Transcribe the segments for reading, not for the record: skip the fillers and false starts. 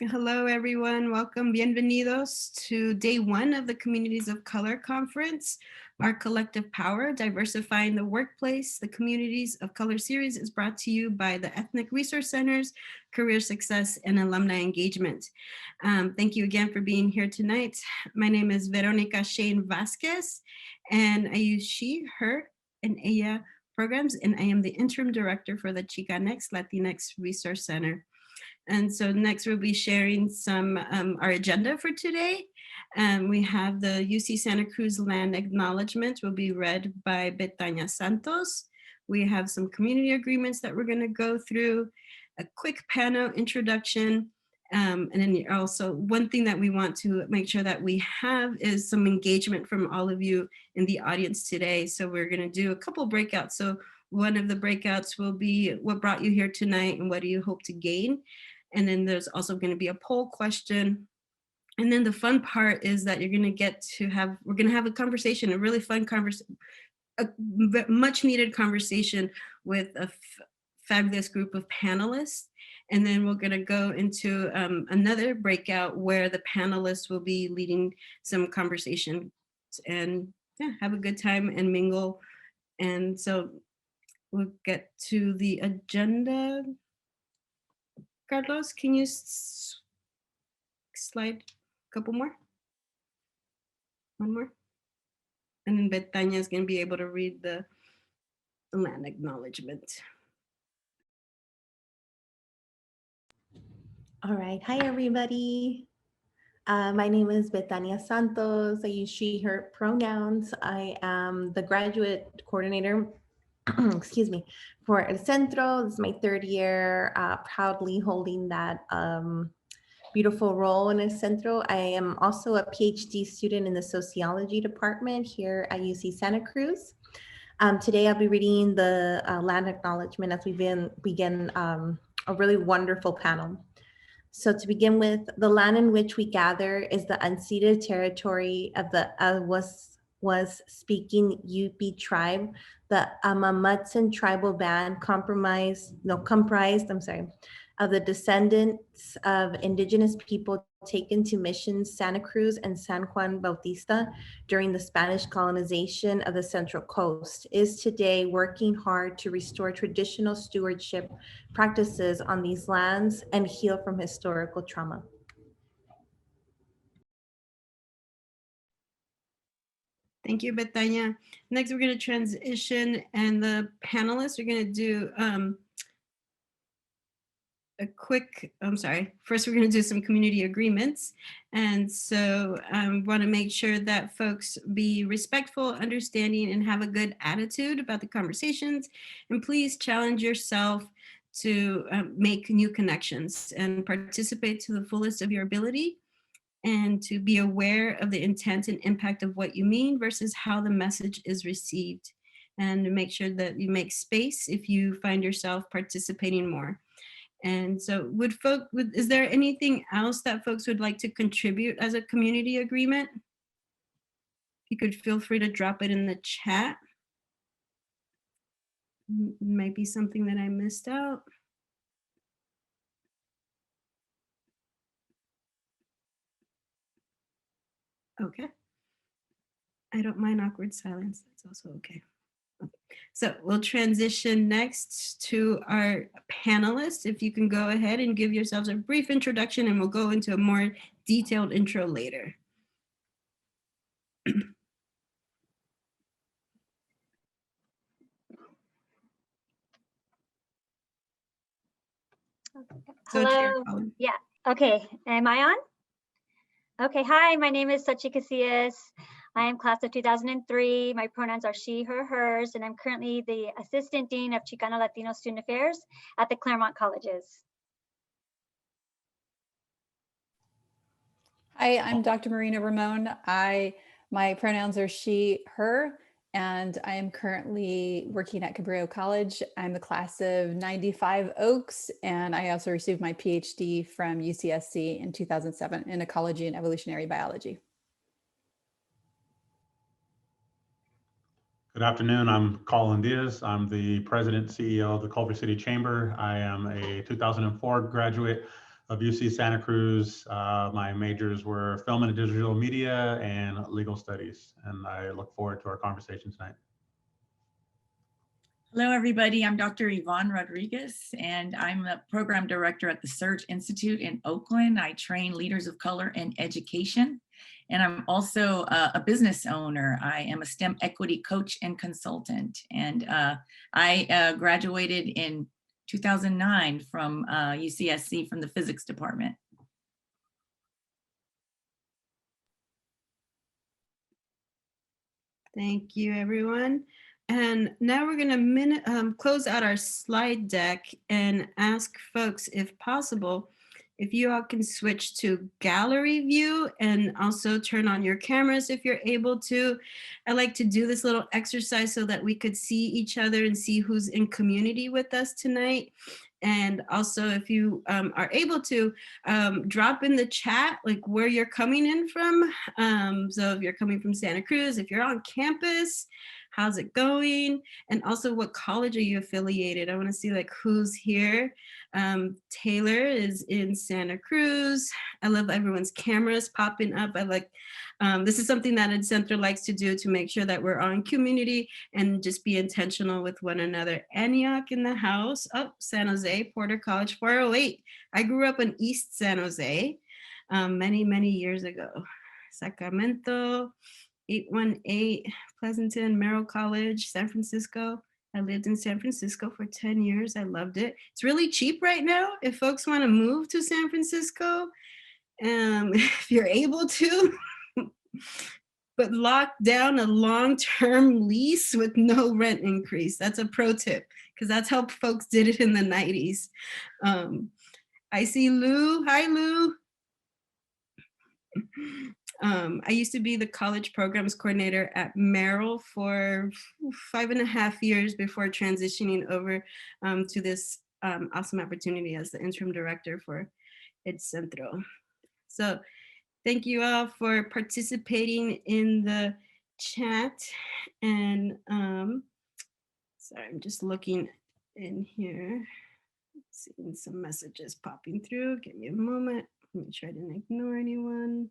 Hello, everyone. Welcome. Bienvenidos to day one of the Communities of Color Conference. Our collective power, diversifying the workplace, the Communities of Color series is brought to you by the Ethnic Resource Centers, Career Success, and Alumni Engagement. Thank you again for being here tonight. My name is Veronica Shane Vasquez, and I use she, her, and ella programs, and I am the interim director for the Chicanx Latinx Resource Center. And so next we'll be sharing some our agenda for today. We have the UC Santa Cruz Land Acknowledgement will be read by Betania Santos. We have some community agreements that we're going to go through, a quick panel introduction, and then also one thing that we want to make sure that we have is some engagement from all of you in the audience today. So we're going to do a couple breakouts. So one of the breakouts will be what brought you here tonight and what do you hope to gain? And then there's also going to be a poll question. And then the fun part is that you're going to get to have, we're going to have a conversation, a really fun conversation, a much needed conversation with a fabulous group of panelists. And then we're going to go into another breakout where the panelists will be leading some conversation and yeah, have a good time and mingle. And so we'll get to the agenda. Carlos, can you slide a couple more? One more. And then Betania is going to be able to read the land acknowledgement. All right. Hi, everybody. My name is Betania Santos. I use she, her pronouns. I am the graduate coordinator, excuse me, for El Centro. This is my third year, proudly holding that beautiful role in El Centro. I am also a PhD student in the sociology department here at UC Santa Cruz. Today, I'll be reading the land acknowledgement as we begin a really wonderful panel. So to begin with, the land in which we gather is the unceded territory of the was speaking Yupi tribe, the Amamutsan tribal band comprised of the descendants of indigenous people taken to missions Santa Cruz and San Juan Bautista during the Spanish colonization of the Central Coast, is today working hard to restore traditional stewardship practices on these lands and heal from historical trauma. Thank you, Betania. Next, we're going to transition, and the panelists are going to do a quick, first we're going to do some community agreements. And so I want to make sure that folks be respectful, understanding, and have a good attitude about the conversations. And please challenge yourself to make new connections and participate to the fullest of your ability, and to be aware of the intent and impact of what you mean versus how the message is received. And to make sure that you make space if you find yourself participating more. And so is there anything else that folks would like to contribute as a community agreement? You could feel free to drop it in the chat. Might be something that I missed out. Okay. I don't mind awkward silence. That's also okay. So we'll transition next to our panelists. If you can go ahead and give yourselves a brief introduction, and we'll go into a more detailed intro later. Hello. Yeah. Okay. Am I on? Okay. Hi, my name is Sochi Casillas. I am class of 2003. My pronouns are she, her, hers, and I'm currently the Assistant Dean of Chicano Latino Student Affairs at the Claremont Colleges. Hi, I'm Dr. Marina Ramon. My pronouns are she, her, and I am currently working at Cabrillo College. I'm the class of 95 Oaks, and I also received my PhD from UCSC in 2007 in ecology and evolutionary biology. Good afternoon, I'm Colin Diaz. I'm the President and CEO of the Culver City Chamber. I am a 2004 graduate of UC Santa Cruz. My majors were film and digital media and legal studies, and I look forward to our conversation tonight. Hello, everybody. I'm Dr. Yvonne Rodriguez, and I'm the program director at the Surge Institute in Oakland. I train leaders of color in education, and I'm also a business owner. I am a STEM equity coach and consultant, and I graduated in 2009 from UCSC from the physics department. Thank you, everyone. And now we're going to close out our slide deck and ask folks, if possible, if you all can switch to gallery view and also turn on your cameras if you're able to. I like to do this little exercise so that we could see each other and see who's in community with us tonight. And also, if you are able to, drop in the chat like where you're coming in from. So if you're coming from Santa Cruz, if you're on campus, how's it going? And also, what college are you affiliated? I want to see like who's here. Taylor is in Santa Cruz. I love everyone's cameras popping up. I like, this is something that Centro likes to do to make sure that we're on community and just be intentional with one another. Antioch in the house. Oh, San Jose, Porter College 408. I grew up in East San Jose many years ago. Sacramento, 818, Pleasanton, Merrill College, San Francisco. I lived in San Francisco for 10 years. I loved it. It's really cheap right now if folks want to move to San Francisco, if you're able to. But lock down a long-term lease with no rent increase. That's a pro tip, because that's how folks did it in the 90s. I see Lou. Hi, Lou. I used to be the college programs coordinator at Merrill for 5.5 years before transitioning over to this awesome opportunity as the interim director for Centro. So thank you all for participating in the chat. And sorry, I'm just looking in here, seeing some messages popping through. Give me a moment. Make sure I didn't ignore anyone.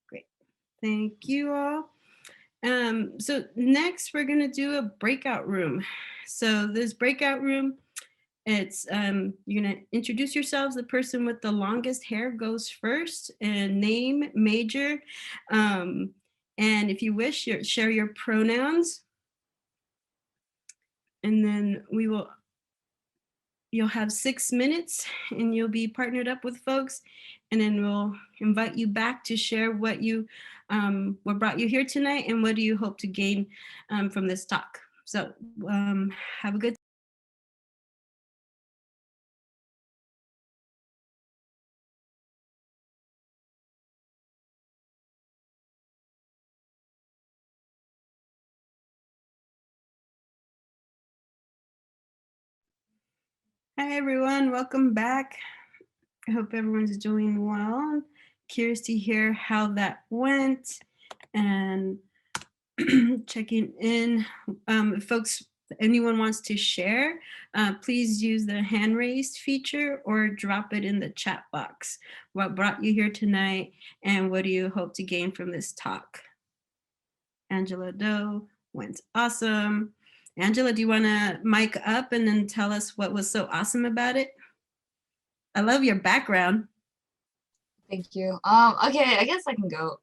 Great, thank you all. So next we're gonna do a breakout room. So this breakout room, it's you're gonna introduce yourselves. The person with the longest hair goes first, and name, major, and if you wish, share your pronouns, and then you'll have 6 minutes and you'll be partnered up with folks, and then we'll invite you back to share what what brought you here tonight and what do you hope to gain from this talk. So have a good Hi everyone, welcome back. I hope everyone's doing well. Curious to hear how that went and checking in. If anyone wants to share, please use the hand raised feature or drop it in the chat box. What brought you here tonight and what do you hope to gain from this talk? Angela Doe went awesome. Angela, do you want to mic up and then tell us what was so awesome about it? I love your background. Thank you. Okay, I guess I can go.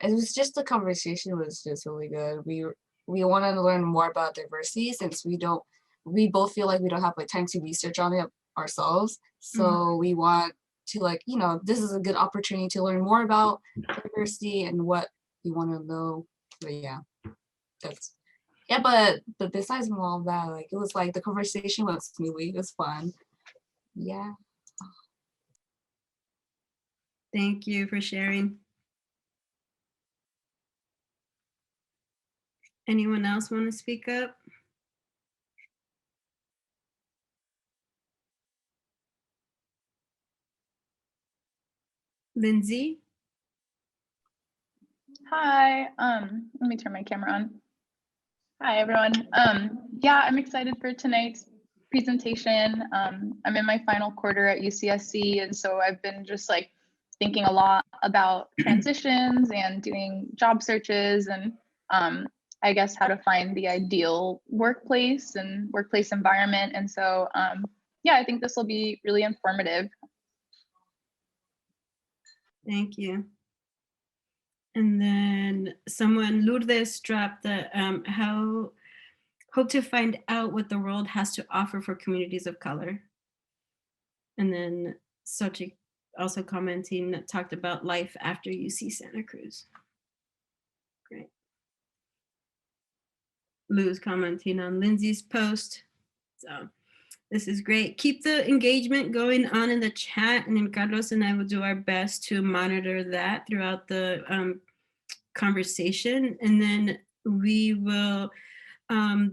It was just the conversation was just really good. We wanted to learn more about diversity since we both feel like we don't have like time to research on it ourselves. So we want to this is a good opportunity to learn more about diversity and what we want to know. But yeah, but besides all that, it was like the conversation went smoothly. It was fun. Yeah. Thank you for sharing. Anyone else want to speak up? Lindsay? Hi, let me turn my camera on. Hi, everyone. Yeah, I'm excited for tonight's presentation. I'm in my final quarter at UCSC, and so I've been just like thinking a lot about transitions and doing job searches and I guess how to find the ideal workplace and workplace environment. And so, yeah, I think this will be really informative. Thank you. And then someone, Lourdes, dropped the hope to find out what the world has to offer for communities of color. And then Sochi also commenting, talked about life after UC Santa Cruz. Great. Lou's commenting on Lindsay's post. So this is great. Keep the engagement going on in the chat, and then Carlos and I will do our best to monitor that throughout the conversation. And then we will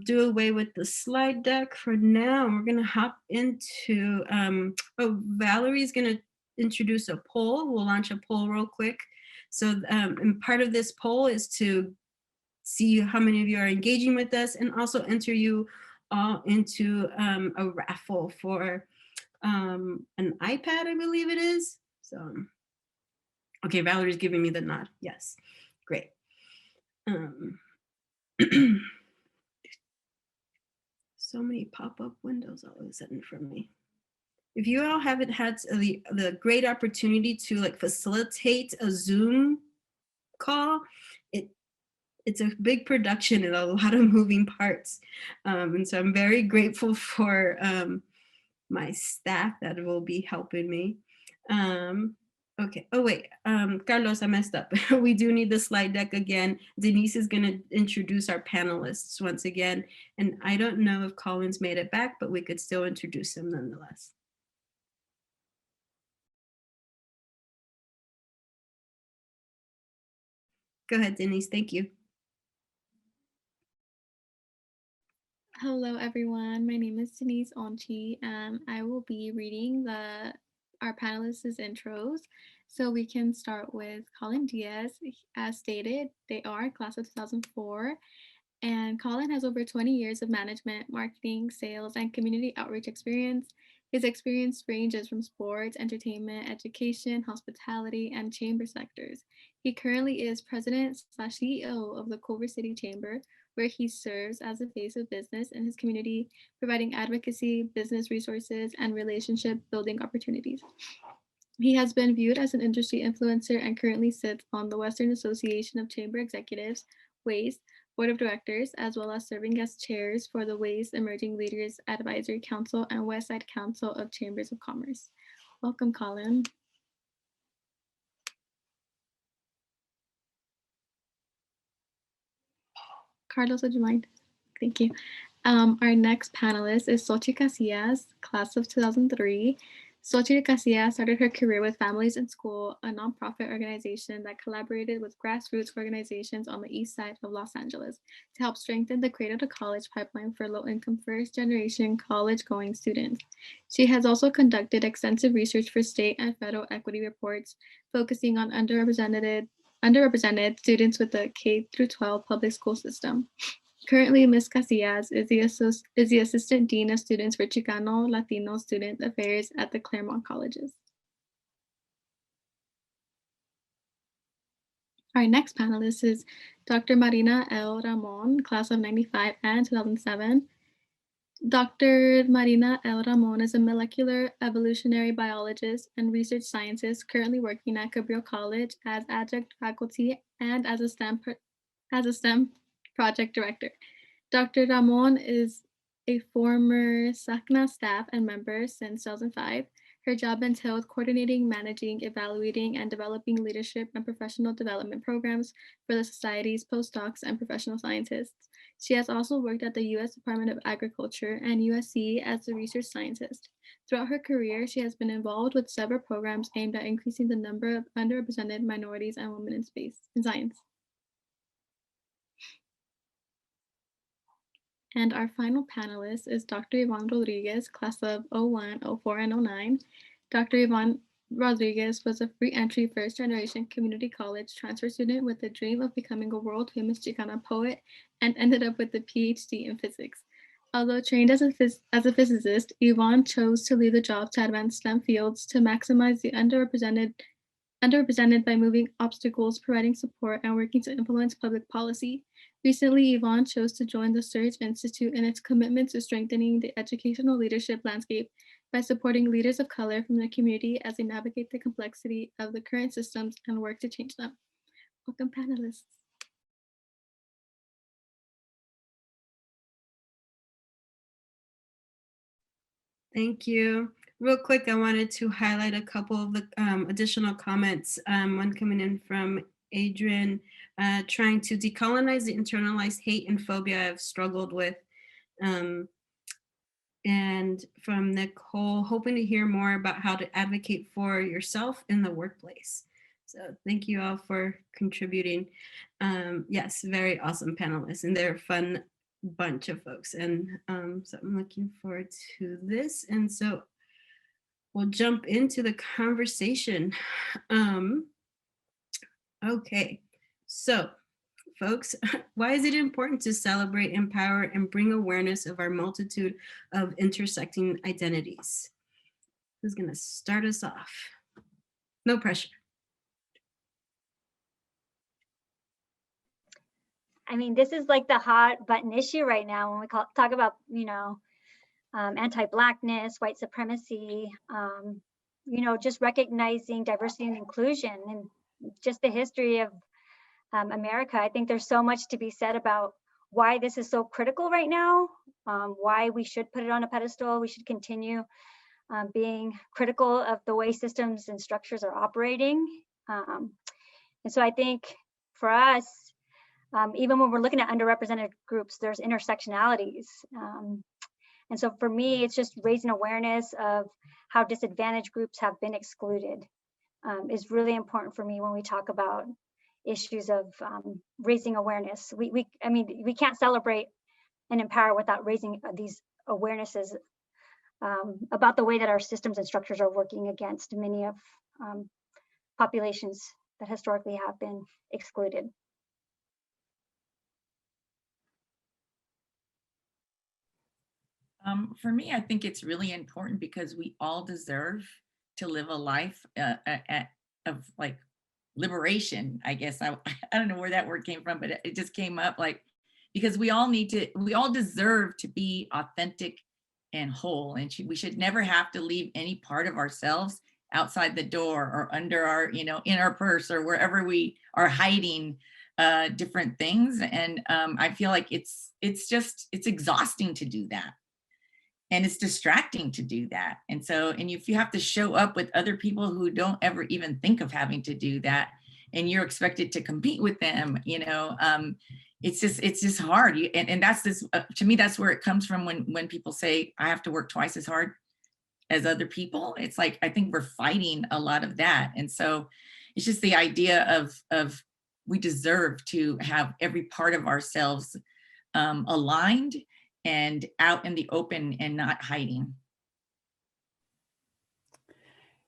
do away with the slide deck for now. We're gonna hop into, Valerie's gonna introduce a poll. We'll launch a poll real quick. So and part of this poll is to see how many of you are engaging with us and also enter you all into a raffle for an iPad, I believe it is. So, okay, Valerie's giving me the nod. Yes, great. So many pop-up windows all of a sudden for me. If you all haven't had the great opportunity to like facilitate a Zoom call, it's a big production and a lot of moving parts. And so I'm very grateful for my staff that will be helping me. Okay, oh wait, Carlos, I messed up. We do need the slide deck again. Denise is gonna introduce our panelists once again. And I don't know if Colin's made it back, but we could still introduce him nonetheless. Go ahead, Denise, thank you. Hello, everyone. My name is Denise Onchi, and I will be reading our panelists' intros. So we can start with Colin Diaz. As stated, they are class of 2004, and Colin has over 20 years of management, marketing, sales, and community outreach experience. His experience ranges from sports, entertainment, education, hospitality, and chamber sectors. He currently is president/CEO of the Culver City Chamber, where he serves as the face of business in his community, providing advocacy, business resources, and relationship building opportunities. He has been viewed as an industry influencer and currently sits on the Western Association of Chamber Executives, WAIS, Board of Directors, as well as serving as chairs for the WAIS Emerging Leaders Advisory Council and Westside Council of Chambers of Commerce. Welcome, Colin. Carlos, would you mind? Thank you. Our next panelist is Sochi Casillas, class of 2003. Sochi Casillas started her career with Families in School, a nonprofit organization that collaborated with grassroots organizations on the east side of Los Angeles to help strengthen the Cradle to College pipeline for low-income first-generation college-going students. She has also conducted extensive research for state and federal equity reports, focusing on underrepresented students with the K-12 public school system. Currently, Ms. Casillas is the Assistant Dean of Students for Chicano Latino Student Affairs at the Claremont Colleges. Our next panelist is Dr. Marina L. Ramon, class of 95 and 2007. Dr. Marina L. Ramon is a molecular evolutionary biologist and research scientist currently working at Cabrillo College as adjunct faculty and as a STEM project director. Dr. Ramon is a former SACNA staff and member since 2005. Her job entailed coordinating, managing, evaluating, and developing leadership and professional development programs for the society's postdocs and professional scientists. She has also worked at the U.S. Department of Agriculture and USC as a research scientist. Throughout her career, she has been involved with several programs aimed at increasing the number of underrepresented minorities and women in science. And our final panelist is Dr. Yvonne Rodriguez, class of 01, 04, and 09. Dr. Yvonne Rodriguez was a free entry first generation community college transfer student with a dream of becoming a world famous Chicana poet and ended up with a PhD in physics. Although trained as a physicist, Yvonne chose to leave the job to advance STEM fields to maximize the underrepresented by moving obstacles, providing support, and working to influence public policy. Recently, Yvonne chose to join the Surge Institute in its commitment to strengthening the educational leadership landscape by supporting leaders of color from the community as they navigate the complexity of the current systems and work to change them. Welcome, panelists. Thank you. Real quick, I wanted to highlight a couple of the additional comments. One coming in from Adrian, trying to decolonize the internalized hate and phobia I've struggled with. And from Nicole, hoping to hear more about how to advocate for yourself in the workplace. So thank you all for contributing. Yes, very awesome panelists, and they're a fun bunch of folks. And so I'm looking forward to this. And so we'll jump into the conversation. Okay, so folks, why is it important to celebrate, empower, and bring awareness of our multitude of intersecting identities? Who's gonna start us off? No pressure. I mean, this is like the hot button issue right now when we talk about, anti-Blackness, white supremacy, just recognizing diversity and inclusion and just the history of America. I think there's so much to be said about why this is so critical right now, why we should put it on a pedestal. We should continue being critical of the way systems and structures are operating. And so I think for us, even when we're looking at underrepresented groups, there's intersectionalities. And so for me, it's just raising awareness of how disadvantaged groups have been excluded is really important for me when we talk about issues of raising awareness. We can't celebrate and empower without raising these awarenesses about the way that our systems and structures are working against many of populations that historically have been excluded. For me, I think it's really important because we all deserve to live a life of like liberation, I guess. I don't know where that word came from, but it just came up because we all deserve to be authentic and whole. And we should never have to leave any part of ourselves outside the door or under our, in our purse or wherever we are hiding different things. And I feel like it's exhausting to do that. And it's distracting to do that. And so, and if you have to show up with other people who don't ever even think of having to do that, and you're expected to compete with them, it's just hard. And that's this, to me, that's where it comes from when people say, I have to work twice as hard as other people. It's like, I think we're fighting a lot of that. And so it's just the idea of we deserve to have every part of ourselves aligned and out in the open and not hiding.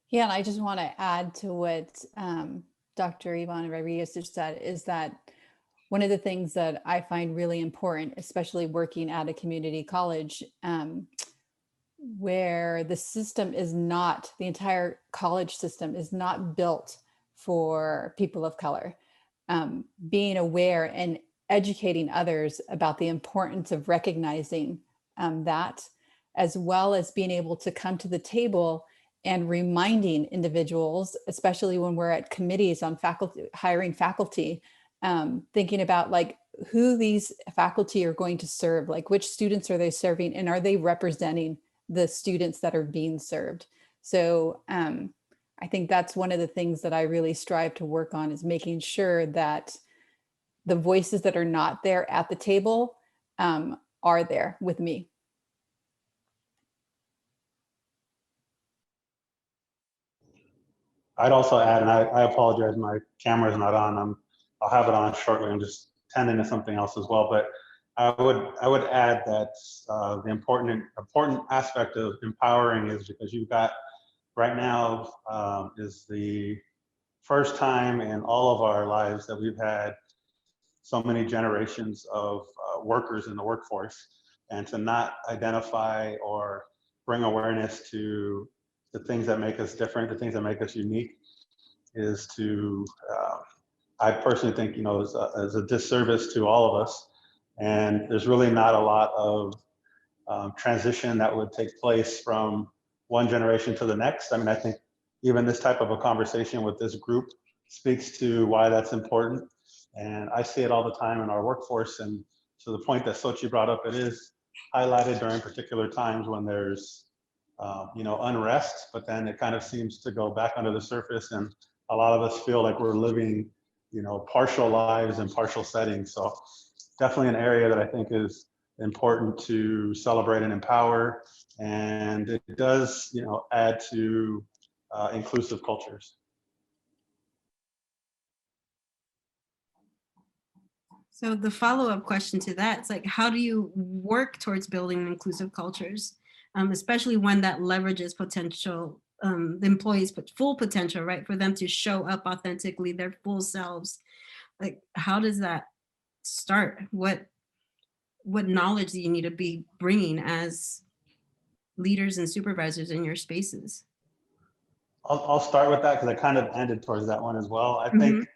Yeah, and I just want to add to what Dr. Yvonne Rodriguez just said, is that one of the things that I find really important, especially working at a community college, where the system is not, the entire college system is not built for people of color, being aware and educating others about the importance of recognizing that, as well as being able to come to the table and reminding individuals, especially when we're at committees on faculty, hiring faculty, thinking about like who these faculty are going to serve, like which students are they serving, and are they representing the students that are being served. So I think that's one of the things that I really strive to work on, is making sure that the voices that are not there at the table are there with me. I'd also add, and I apologize, my camera's not on. I'll have it on shortly. I'm just tending to something else as well. But I would add that the important aspect of empowering is because you've got right now is the first time in all of our lives that we've had so many generations of workers in the workforce, and to not identify or bring awareness to the things that make us different, the things that make us unique, is to, I personally think, is a disservice to all of us. And there's really not a lot of transition that would take place from one generation to the next. I mean, I think even this type of a conversation with this group speaks to why that's important. And I see it all the time in our workforce. And to the point that Sochi brought up, it is highlighted during particular times when there's, unrest, but then it kind of seems to go back under the surface. And a lot of us feel like we're living, partial lives in partial settings. So definitely an area that I think is important to celebrate and empower. And it does, add to inclusive cultures. So the follow-up question to that is like, how do you work towards building inclusive cultures, especially one that leverages potential, the employees' full potential, right? For them to show up authentically, their full selves. Like, how does that start? What knowledge do you need to be bringing as leaders and supervisors in your spaces? I'll start with that because I kind of ended towards that one as well. I think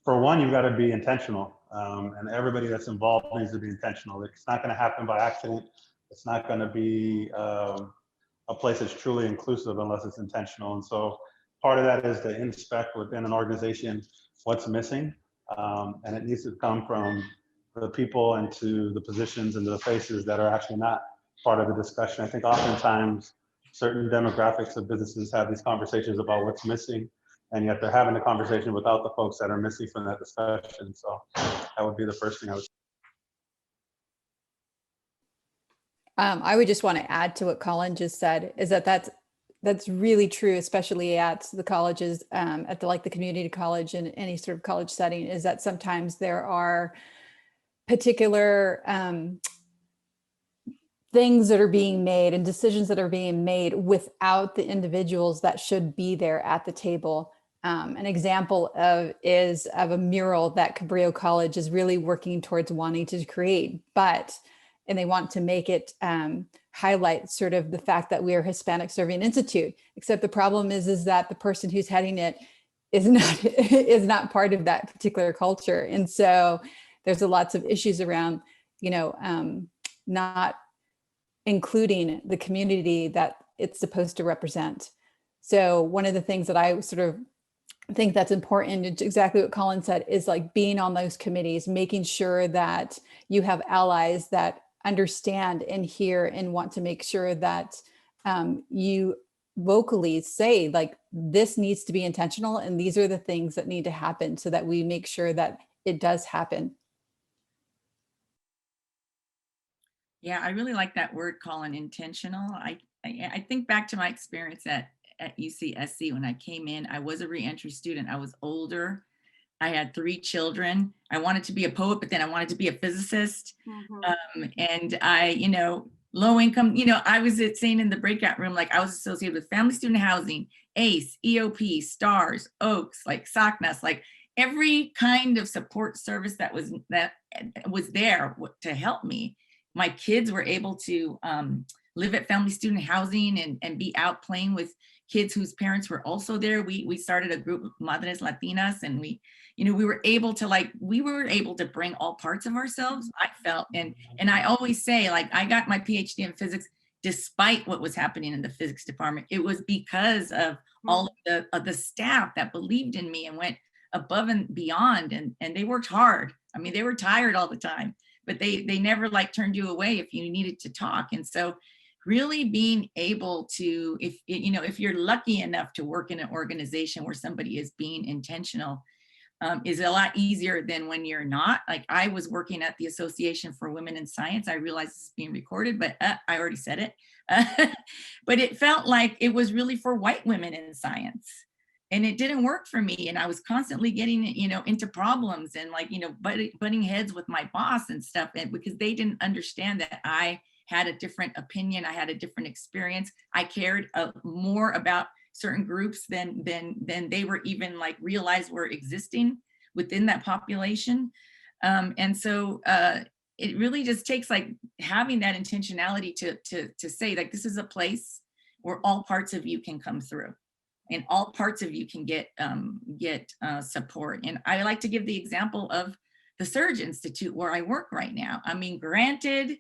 for one, you've got to be intentional, and everybody that's involved needs to be intentional. It's not going to happen by accident. It's not going to be a place that's truly inclusive unless it's intentional. And so part of that is to inspect within an organization what's missing, and it needs to come from the people into the positions and the faces that are actually not part of the discussion. I think oftentimes certain demographics of businesses have these conversations about what's missing, and yet they're having the conversation without the folks that are missing from that discussion. So that would be the first thing I would say. I would just want to add to what Colin just said, is that's really true, especially at the colleges, at the community college and any sort of college setting, is that sometimes there are particular things that are being made and decisions that are being made without the individuals that should be there at the table. An example of a mural that Cabrillo College is really working towards wanting to create, and they want to make it highlight sort of the fact that we are Hispanic Serving Institute, except the problem is that the person who's heading it is not part of that particular culture. And so there's lots of issues around, not including the community that it's supposed to represent. So one of the things that I sort of think that's important, it's exactly what Colin said, is like being on those committees, making sure that you have allies that understand and hear and want to make sure that you vocally say, like, this needs to be intentional and these are the things that need to happen so that we make sure that it does happen. Yeah, I really like that word, Colin, intentional. I think back to my experience at UCSC. When I came in, I was a reentry student. I was older. I had 3 children. I wanted to be a poet, but then I wanted to be a physicist. And I, low income, I was saying in the breakout room, like I was associated with family student housing, ACE, EOP, STARS, OAKS, like SACNAS, like every kind of support service that was there to help me. My kids were able to live at family student housing and be out playing with kids whose parents were also there. We started a group of Madres Latinas, and we were able to bring all parts of ourselves, I felt. And I always say, like, I got my PhD in physics despite what was happening in the physics department. It was because of all of the staff that believed in me and went above and beyond, and they worked hard. I mean, they were tired all the time, but they never like turned you away if you needed to talk. And so really being able to, if you're lucky enough to work in an organization where somebody is being intentional, is a lot easier than when you're not. Like, I was working at the Association for Women in Science. I realize this is being recorded, but I already said it. But it felt like it was really for white women in science. And it didn't work for me. And I was constantly getting, into problems and butting heads with my boss and stuff. And because they didn't understand that I had a different opinion, I had a different experience. I cared more about certain groups than they were even like realized were existing within that population. And so it really just takes like having that intentionality to say like, this is a place where all parts of you can come through and all parts of you can get support. And I like to give the example of the Surge Institute where I work right now. I mean, granted,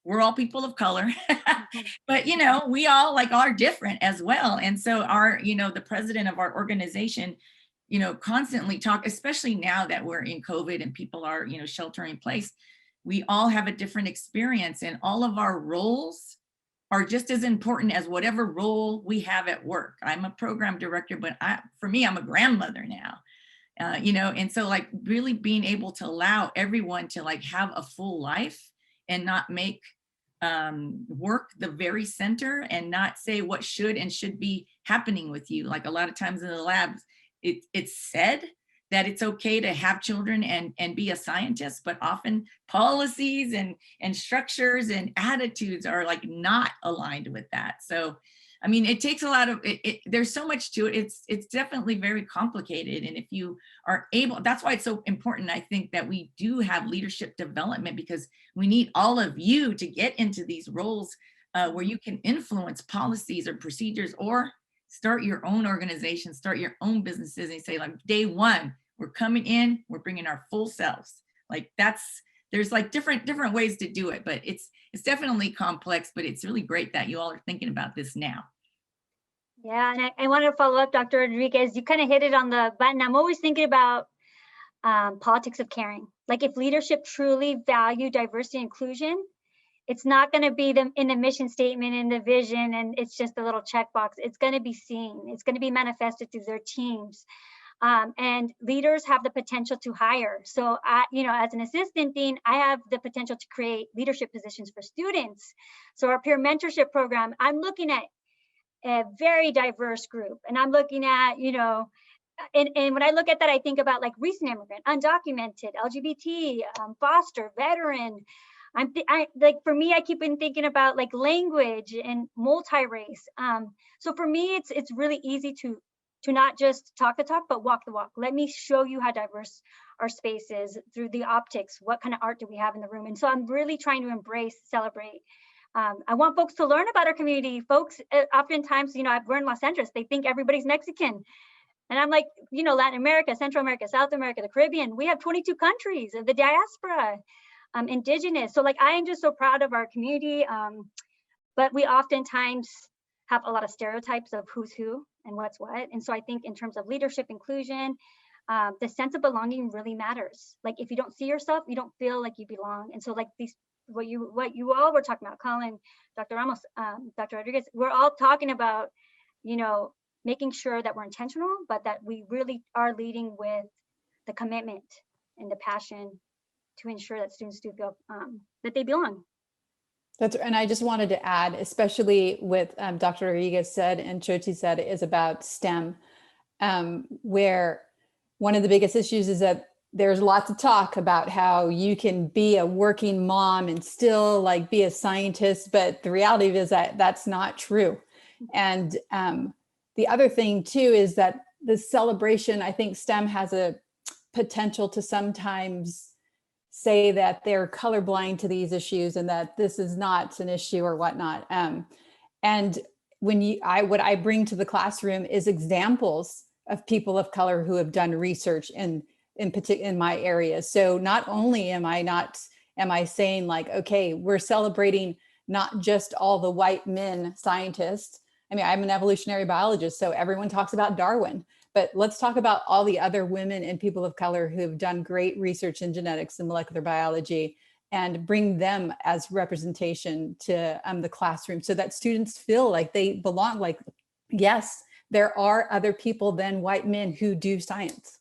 we're all people of color, but you know, we all like are different as well. And so our, you know, the president of our organization, you know, constantly talk, especially now that we're in COVID and people are, you know, sheltering in place, we all have a different experience and all of our roles are just as important as whatever role we have at work. I'm a program director, but for me, I'm a grandmother now, you know, and so like really being able to allow everyone to like have a full life and not make work the very center and not say what should and should be happening with you. Like a lot of times in the labs, it's said that it's okay to have children and be a scientist, but often policies and structures and attitudes are like not aligned with that. So, I mean, it takes a lot of, there's so much to it. It's definitely very complicated. And if you are able, that's why it's so important, I think, that we do have leadership development, because we need all of you to get into these roles where you can influence policies or procedures or start your own organization, start your own businesses and say like, day one, we're coming in, we're bringing our full selves. Like there's like different ways to do it, but it's definitely complex, but it's really great that you all are thinking about this now. Yeah, and I wanted to follow up, Dr. Rodriguez, you kind of hit it on the button. I'm always thinking about politics of caring. Like if leadership truly value diversity and inclusion, it's not going to be in the mission statement, in the vision, and it's just a little checkbox. It's going to be seen. It's going to be manifested through their teams. And leaders have the potential to hire. So, you know, as an assistant dean, I have the potential to create leadership positions for students. So our peer mentorship program, I'm looking at a very diverse group, and I'm looking at, you know, and when I look at that, I think about like recent immigrant, undocumented, LGBT, foster, veteran. Like for me, I keep on thinking about like language and multi-race. So for me, it's really easy to not just talk the talk, but walk the walk. Let me show you how diverse our space is through the optics. What kind of art do we have in the room? And so I'm really trying to embrace, celebrate. I want folks to learn about our community. Folks, oftentimes, you know, we're in Los Angeles, they think everybody's Mexican. And I'm like, you know, Latin America, Central America, South America, the Caribbean, we have 22 countries of the diaspora. Indigenous. So like, I am just so proud of our community, but we oftentimes have a lot of stereotypes of who's who and what's what. And so I think in terms of leadership inclusion, the sense of belonging really matters. Like if you don't see yourself, you don't feel like you belong. And so like what you all were talking about, Colin, Dr. Ramos, Dr. Rodriguez, we're all talking about, you know, making sure that we're intentional, but that we really are leading with the commitment and the passion to ensure that students do feel that they belong. And I just wanted to add, especially with Dr. Rodriguez said and Sochi said, is about STEM, where one of the biggest issues is that there's lots of talk about how you can be a working mom and still like be a scientist, but the reality is that that's not true. And the other thing too is that the celebration, I think STEM has a potential to sometimes say that they're colorblind to these issues and that this is not an issue or whatnot. And what I bring to the classroom is examples of people of color who have done research in my area. So not only am I saying like, okay, we're celebrating not just all the white men scientists. I mean, I'm an evolutionary biologist, so everyone talks about Darwin. But let's talk about all the other women and people of color who have done great research in genetics and molecular biology and bring them as representation to the classroom so that students feel like they belong. Like, yes, there are other people than white men who do science.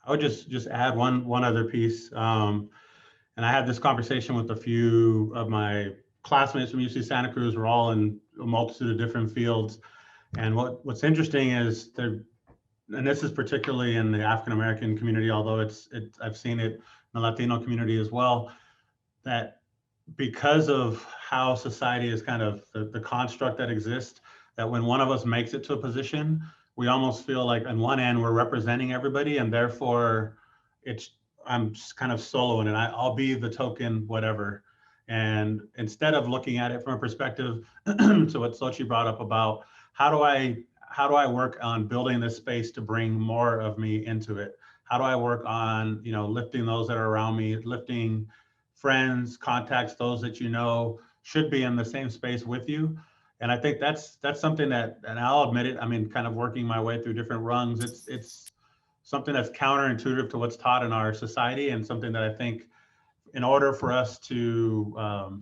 I would just add one other piece. And I had this conversation with a few of my classmates from UC Santa Cruz. We're all in a multitude of different fields. And what's interesting is and this is particularly in the African-American community, although I've seen it in the Latino community as well, that because of how society is kind of the construct that exists, that when one of us makes it to a position, we almost feel like on one end we're representing everybody, and therefore I'm just kind of soloing it. I'll be the token whatever. And instead of looking at it from a perspective to what Sochi brought up about how do I work on building this space to bring more of me into it? How do I work on, lifting those that are around me, lifting friends, contacts, those that you know should be in the same space with you? And I think that's something that, and I'll admit it, I mean, kind of working my way through different rungs, it's something that's counterintuitive to what's taught in our society, and something that I think in order for us to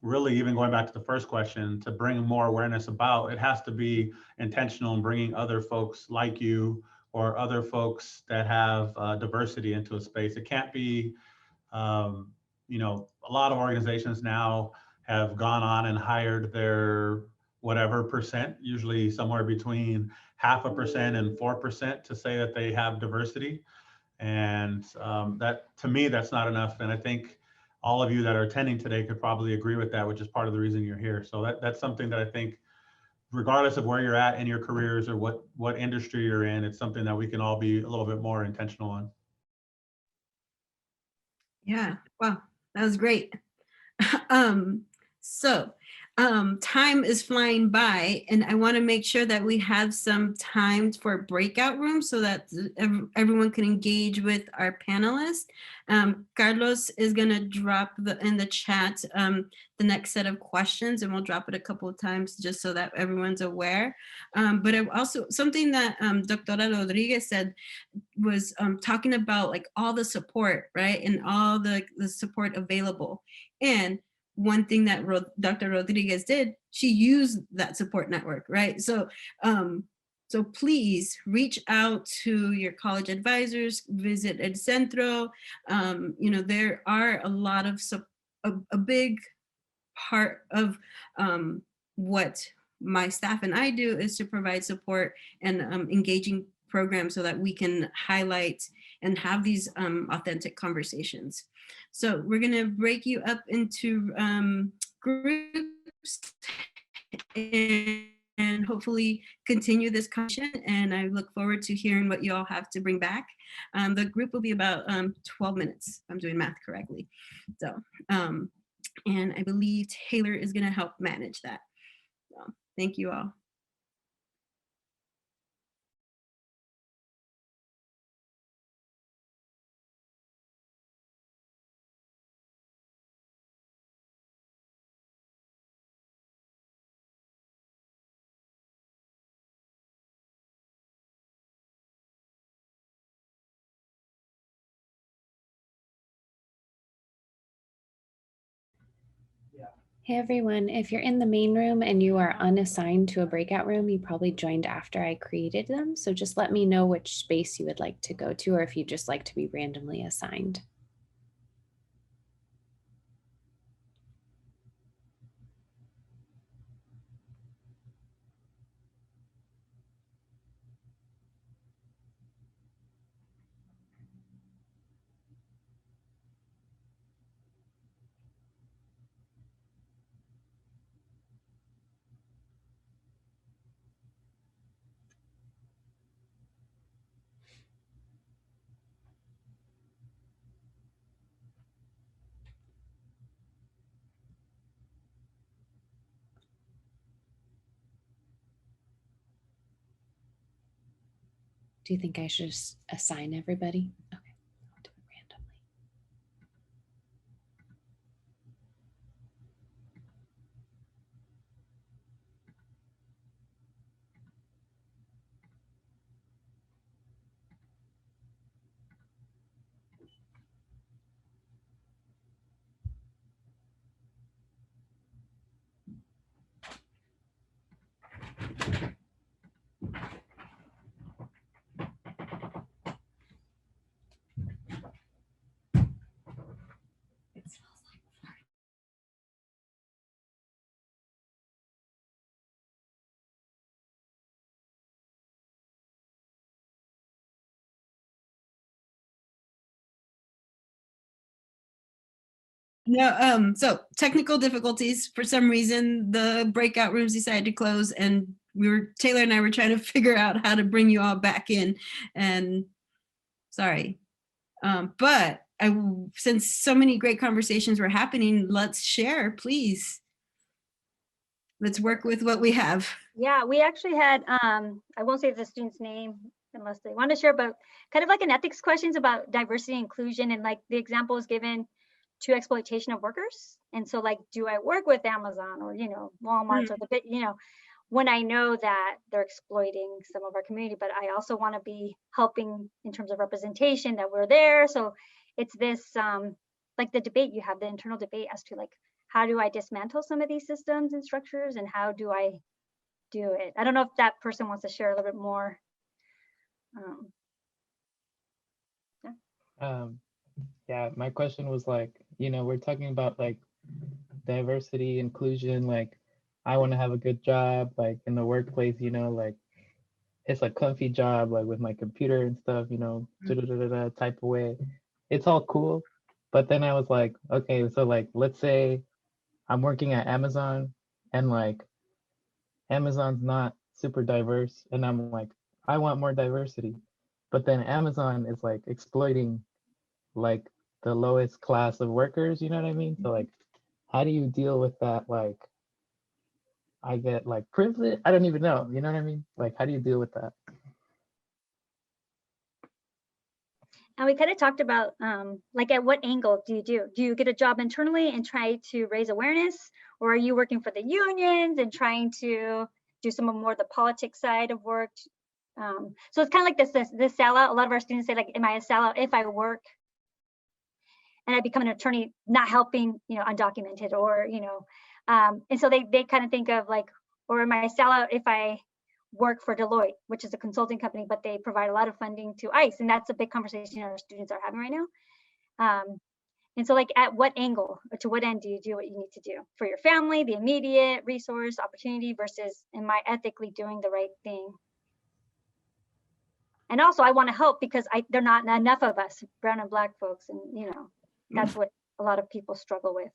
really, even going back to the first question, to bring more awareness about, it has to be intentional in bringing other folks like you or other folks that have diversity into a space. It can't be, a lot of organizations now have gone on and hired their whatever percent, usually somewhere between 0.5% and 4%, to say that they have diversity. And that, to me, that's not enough. And I think all of you that are attending today could probably agree with that, which is part of the reason you're here. So that's something that I think, regardless of where you're at in your careers or what industry you're in, it's something that we can all be a little bit more intentional on. Yeah, wow, that was great. So time is flying by, and I want to make sure that we have some time for breakout rooms so that everyone can engage with our panelists. Carlos is going to drop in the chat the next set of questions, and we'll drop it a couple of times just so that everyone's aware. But also something that Dr. Rodriguez said was talking about like all the support, right? And all the support available. And one thing that Dr. Rodriguez did, she used that support network, right? So so please reach out to your college advisors, visit El Centro. There are a lot of, a big part of what my staff and I do is to provide support and engaging programs so that we can highlight and have these authentic conversations. So we're going to break you up into groups and hopefully continue this conversation. And I look forward to hearing what you all have to bring back. The group will be about 12 minutes, if I'm doing math correctly. So, and I believe Taylor is going to help manage that. So, thank you all. Hey everyone, if you're in the main room and you are unassigned to a breakout room, you probably joined after I created them. So just let me know which space you would like to go to, or if you just like to be randomly assigned. Do you think I should just assign everybody? Okay, I'll do it randomly. No, so technical difficulties. For some reason, the breakout rooms decided to close, and Taylor and I were trying to figure out how to bring you all back in. And sorry, but since so many great conversations were happening, let's share, please. Let's work with what we have. Yeah, we actually had, I won't say the student's name unless they want to share, but kind of like an ethics questions about diversity and inclusion, and like the example was given to exploitation of workers. And so like, do I work with Amazon or, Walmart or the bit, when I know that they're exploiting some of our community, but I also want to be helping in terms of representation, that we're there. So it's this, like the debate you have, the internal debate as to like, how do I dismantle some of these systems and structures, and how do I do it? I don't know if that person wants to share a little bit more. Yeah, my question was like, we're talking about like diversity, inclusion, like I want to have a good job, like in the workplace, like it's a comfy job, like with my computer and stuff, type of way. It's all cool. But then I was like, okay, so like, let's say I'm working at Amazon and like Amazon's not super diverse. And I'm like, I want more diversity. But then Amazon is like exploiting like the lowest class of workers, you know what I mean? So like, how do you deal with that? Like, I get like privilege. I don't even know, you know what I mean? Like, how do you deal with that? And we kind of talked about like, at what angle do you do? Do you get a job internally and try to raise awareness, or are you working for the unions and trying to do some more of the politics side of work? So it's kind of like this sellout. A lot of our students say like, am I a sellout if I work and I become an attorney not helping, undocumented, or, and so they kind of think of like, or am I a sellout if I work for Deloitte, which is a consulting company, but they provide a lot of funding to ICE. And that's a big conversation our students are having right now. And so like, at what angle or to what end do you do what you need to do for your family, the immediate resource opportunity, versus am I ethically doing the right thing? And also I want to help because they're not enough of us, brown and black folks. And, that's what a lot of people struggle with.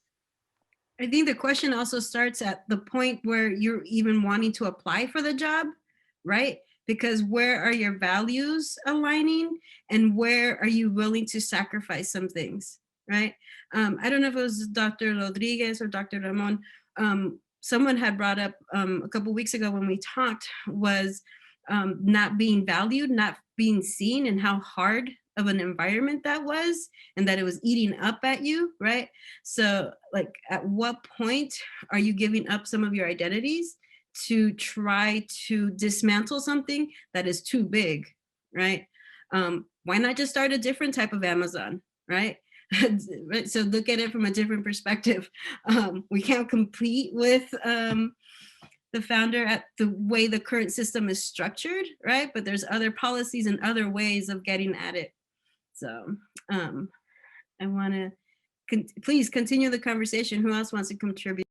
I think the question also starts at the point where you're even wanting to apply for the job, right? Because where are your values aligning, and where are you willing to sacrifice some things, right? I don't know if it was Dr. Rodriguez or Dr. Ramon. Someone had brought up a couple weeks ago when we talked was not being valued, not being seen, and how hard of an environment that was, and that it was eating up at you, right? So like, at what point are you giving up some of your identities to try to dismantle something that is too big, right? Why not just start a different type of Amazon, right? So look at it from a different perspective. We can't compete with the founder at the way the current system is structured, right? But there's other policies and other ways of getting at it. So I want to please continue the conversation. Who else wants to contribute?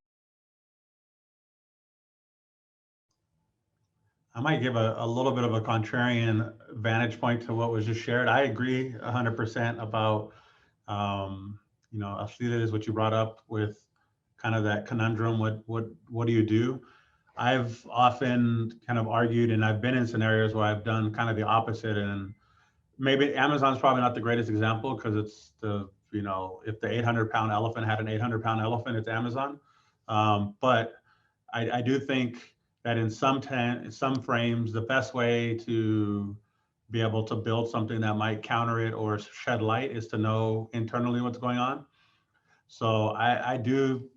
I might give a little bit of a contrarian vantage point to what was just shared. I agree 100% about, Alcides, what you brought up with kind of that conundrum. What do you do? I've often kind of argued, and I've been in scenarios where I've done kind of the opposite, and maybe Amazon's probably not the greatest example because it's if the 800-pound elephant had an 800-pound elephant, it's Amazon. But I do think that in some frames, the best way to be able to build something that might counter it or shed light is to know internally what's going on. So I do,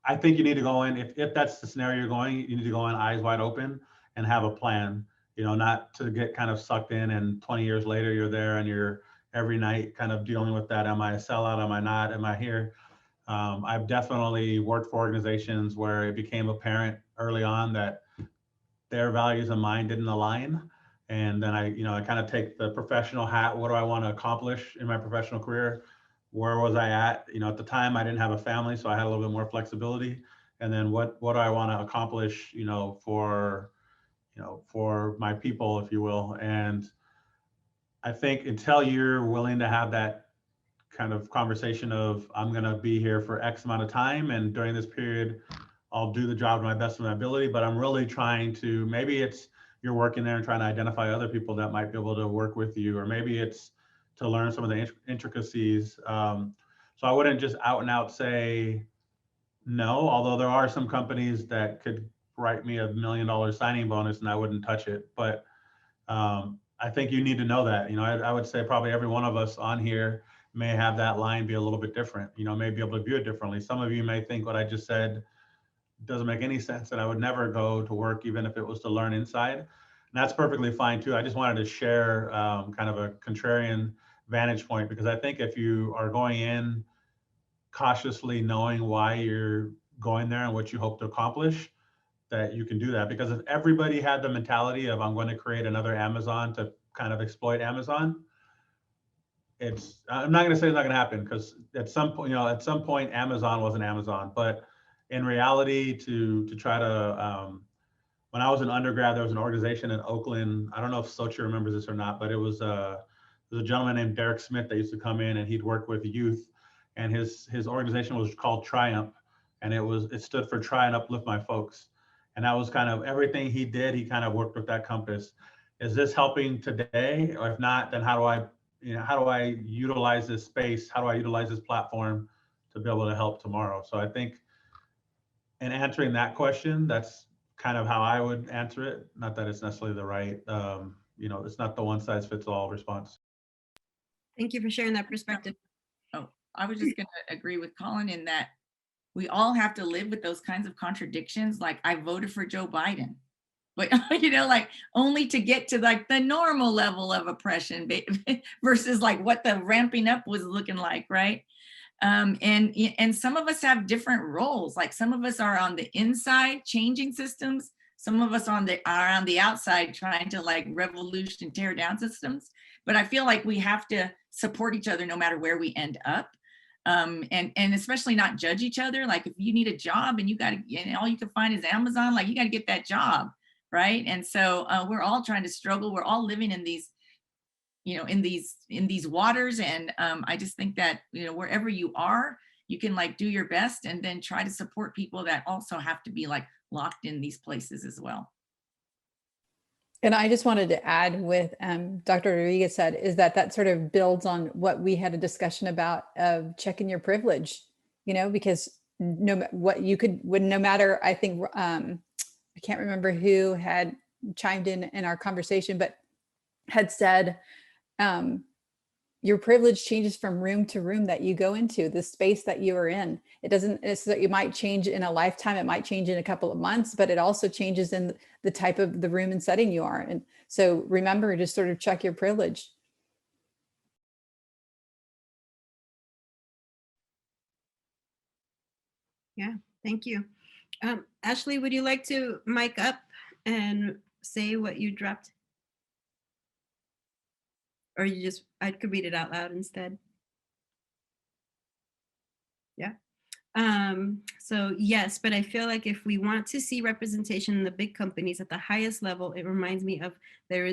I think you need to go in, if that's the scenario you're going, you need to go in eyes wide open and have a plan, not to get kind of sucked in and 20 years later you're there and you're every night kind of dealing with that. Am I a sellout? Am I not? Am I here? I've definitely worked for organizations where it became apparent early on that their values and mine didn't align. And then I kind of take the professional hat. What do I want to accomplish in my professional career? Where was I at? At the time I didn't have a family, so I had a little bit more flexibility. And then what do I want to accomplish, for my people, if you will. And I think until you're willing to have that kind of conversation of I'm going to be here for X amount of time, and during this period, I'll do the job to my best of my ability. But I'm really trying to, maybe it's you're working there and trying to identify other people that might be able to work with you, or maybe it's to learn some of the intricacies. So I wouldn't just out and out say no, although there are some companies that could write me $1 million signing bonus and I wouldn't touch it. But I think you need to know that. You know, I would say probably every one of us on here may have that line be a little bit different, you know, may be able to view it differently. Some of you may think what I just said doesn't make any sense and I would never go to work even if it was to learn inside. And that's perfectly fine too. I just wanted to share kind of a contrarian vantage point, because I think if you are going in cautiously knowing why you're going there and what you hope to accomplish, that you can do that. Because if everybody had the mentality of I'm going to create another Amazon to kind of exploit Amazon, I'm not going to say it's not going to happen, because at some point, you know, at some point Amazon wasn't Amazon. But in reality, to try to when I was an undergrad, there was an organization in Oakland. I don't know if Sochi remembers this or not, but it was a gentleman named Derek Smith that used to come in and he'd work with youth, and his organization was called Triumph, and it stood for Try and Uplift My Folks. And that was kind of everything he did. He kind of worked with that compass. Is this helping today? Or if not, then how do I utilize this space? How do I utilize this platform to be able to help tomorrow? So I think in answering that question, that's kind of how I would answer it. Not that it's necessarily the right, you know, it's not the one size fits all response. Thank you for sharing that perspective. Oh, I was just going to agree with Colin in that we all have to live with those kinds of contradictions. Like, I voted for Joe Biden, but you know, like only to get to like the normal level of oppression versus like what the ramping up was looking like, right? And some of us have different roles. Like some of us are on the inside changing systems. Some of us are on the outside trying to like revolution and tear down systems. But I feel like we have to support each other no matter where we end up. And especially not judge each other. Like if you need a job and and all you can find is Amazon, like you got to get that job, right? And so we're all trying to struggle. We're all living in these, you know, in these waters. And I just think that, you know, wherever you are, you can like do your best and then try to support people that also have to be like locked in these places as well. And I just wanted to add with Dr. Rodriguez said is that sort of builds on what we had a discussion about of checking your privilege, you know, because no matter, I think, I can't remember who had chimed in our conversation, but had said, your privilege changes from room to room that you go into, the space that you are in. It's that you might change in a lifetime, it might change in a couple of months, but it also changes in the type of the room and setting you are. And so remember to sort of check your privilege. Yeah, thank you. Ashley, would you like to mic up and say what you dropped? Or I could read it out loud instead. Yeah. So yes, but I feel like if we want to see representation in the big companies at the highest level, it reminds me of there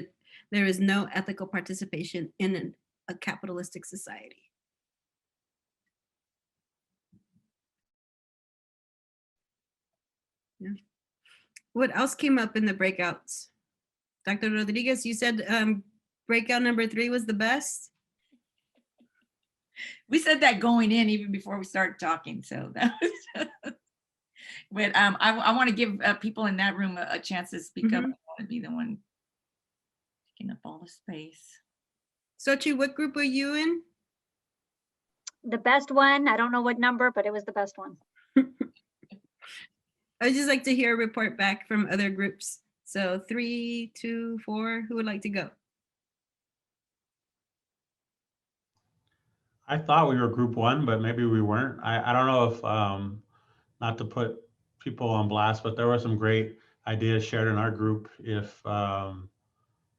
is no ethical participation in a capitalistic society. Yeah. What else came up in the breakouts? Dr. Rodriguez, you said breakout number 3 was the best. We said that going in even before we started talking. So that was, but I want to give people in that room a chance to speak up. I don't want to be the one taking up all the space. Sochi, what group are you in? The best one. I don't know what number, but it was the best one. I'd just like to hear a report back from other groups. So 3, 2, 4, who would like to go? I thought we were group 1, but maybe we weren't. I don't know if, not to put people on blast, but there were some great ideas shared in our group. If, I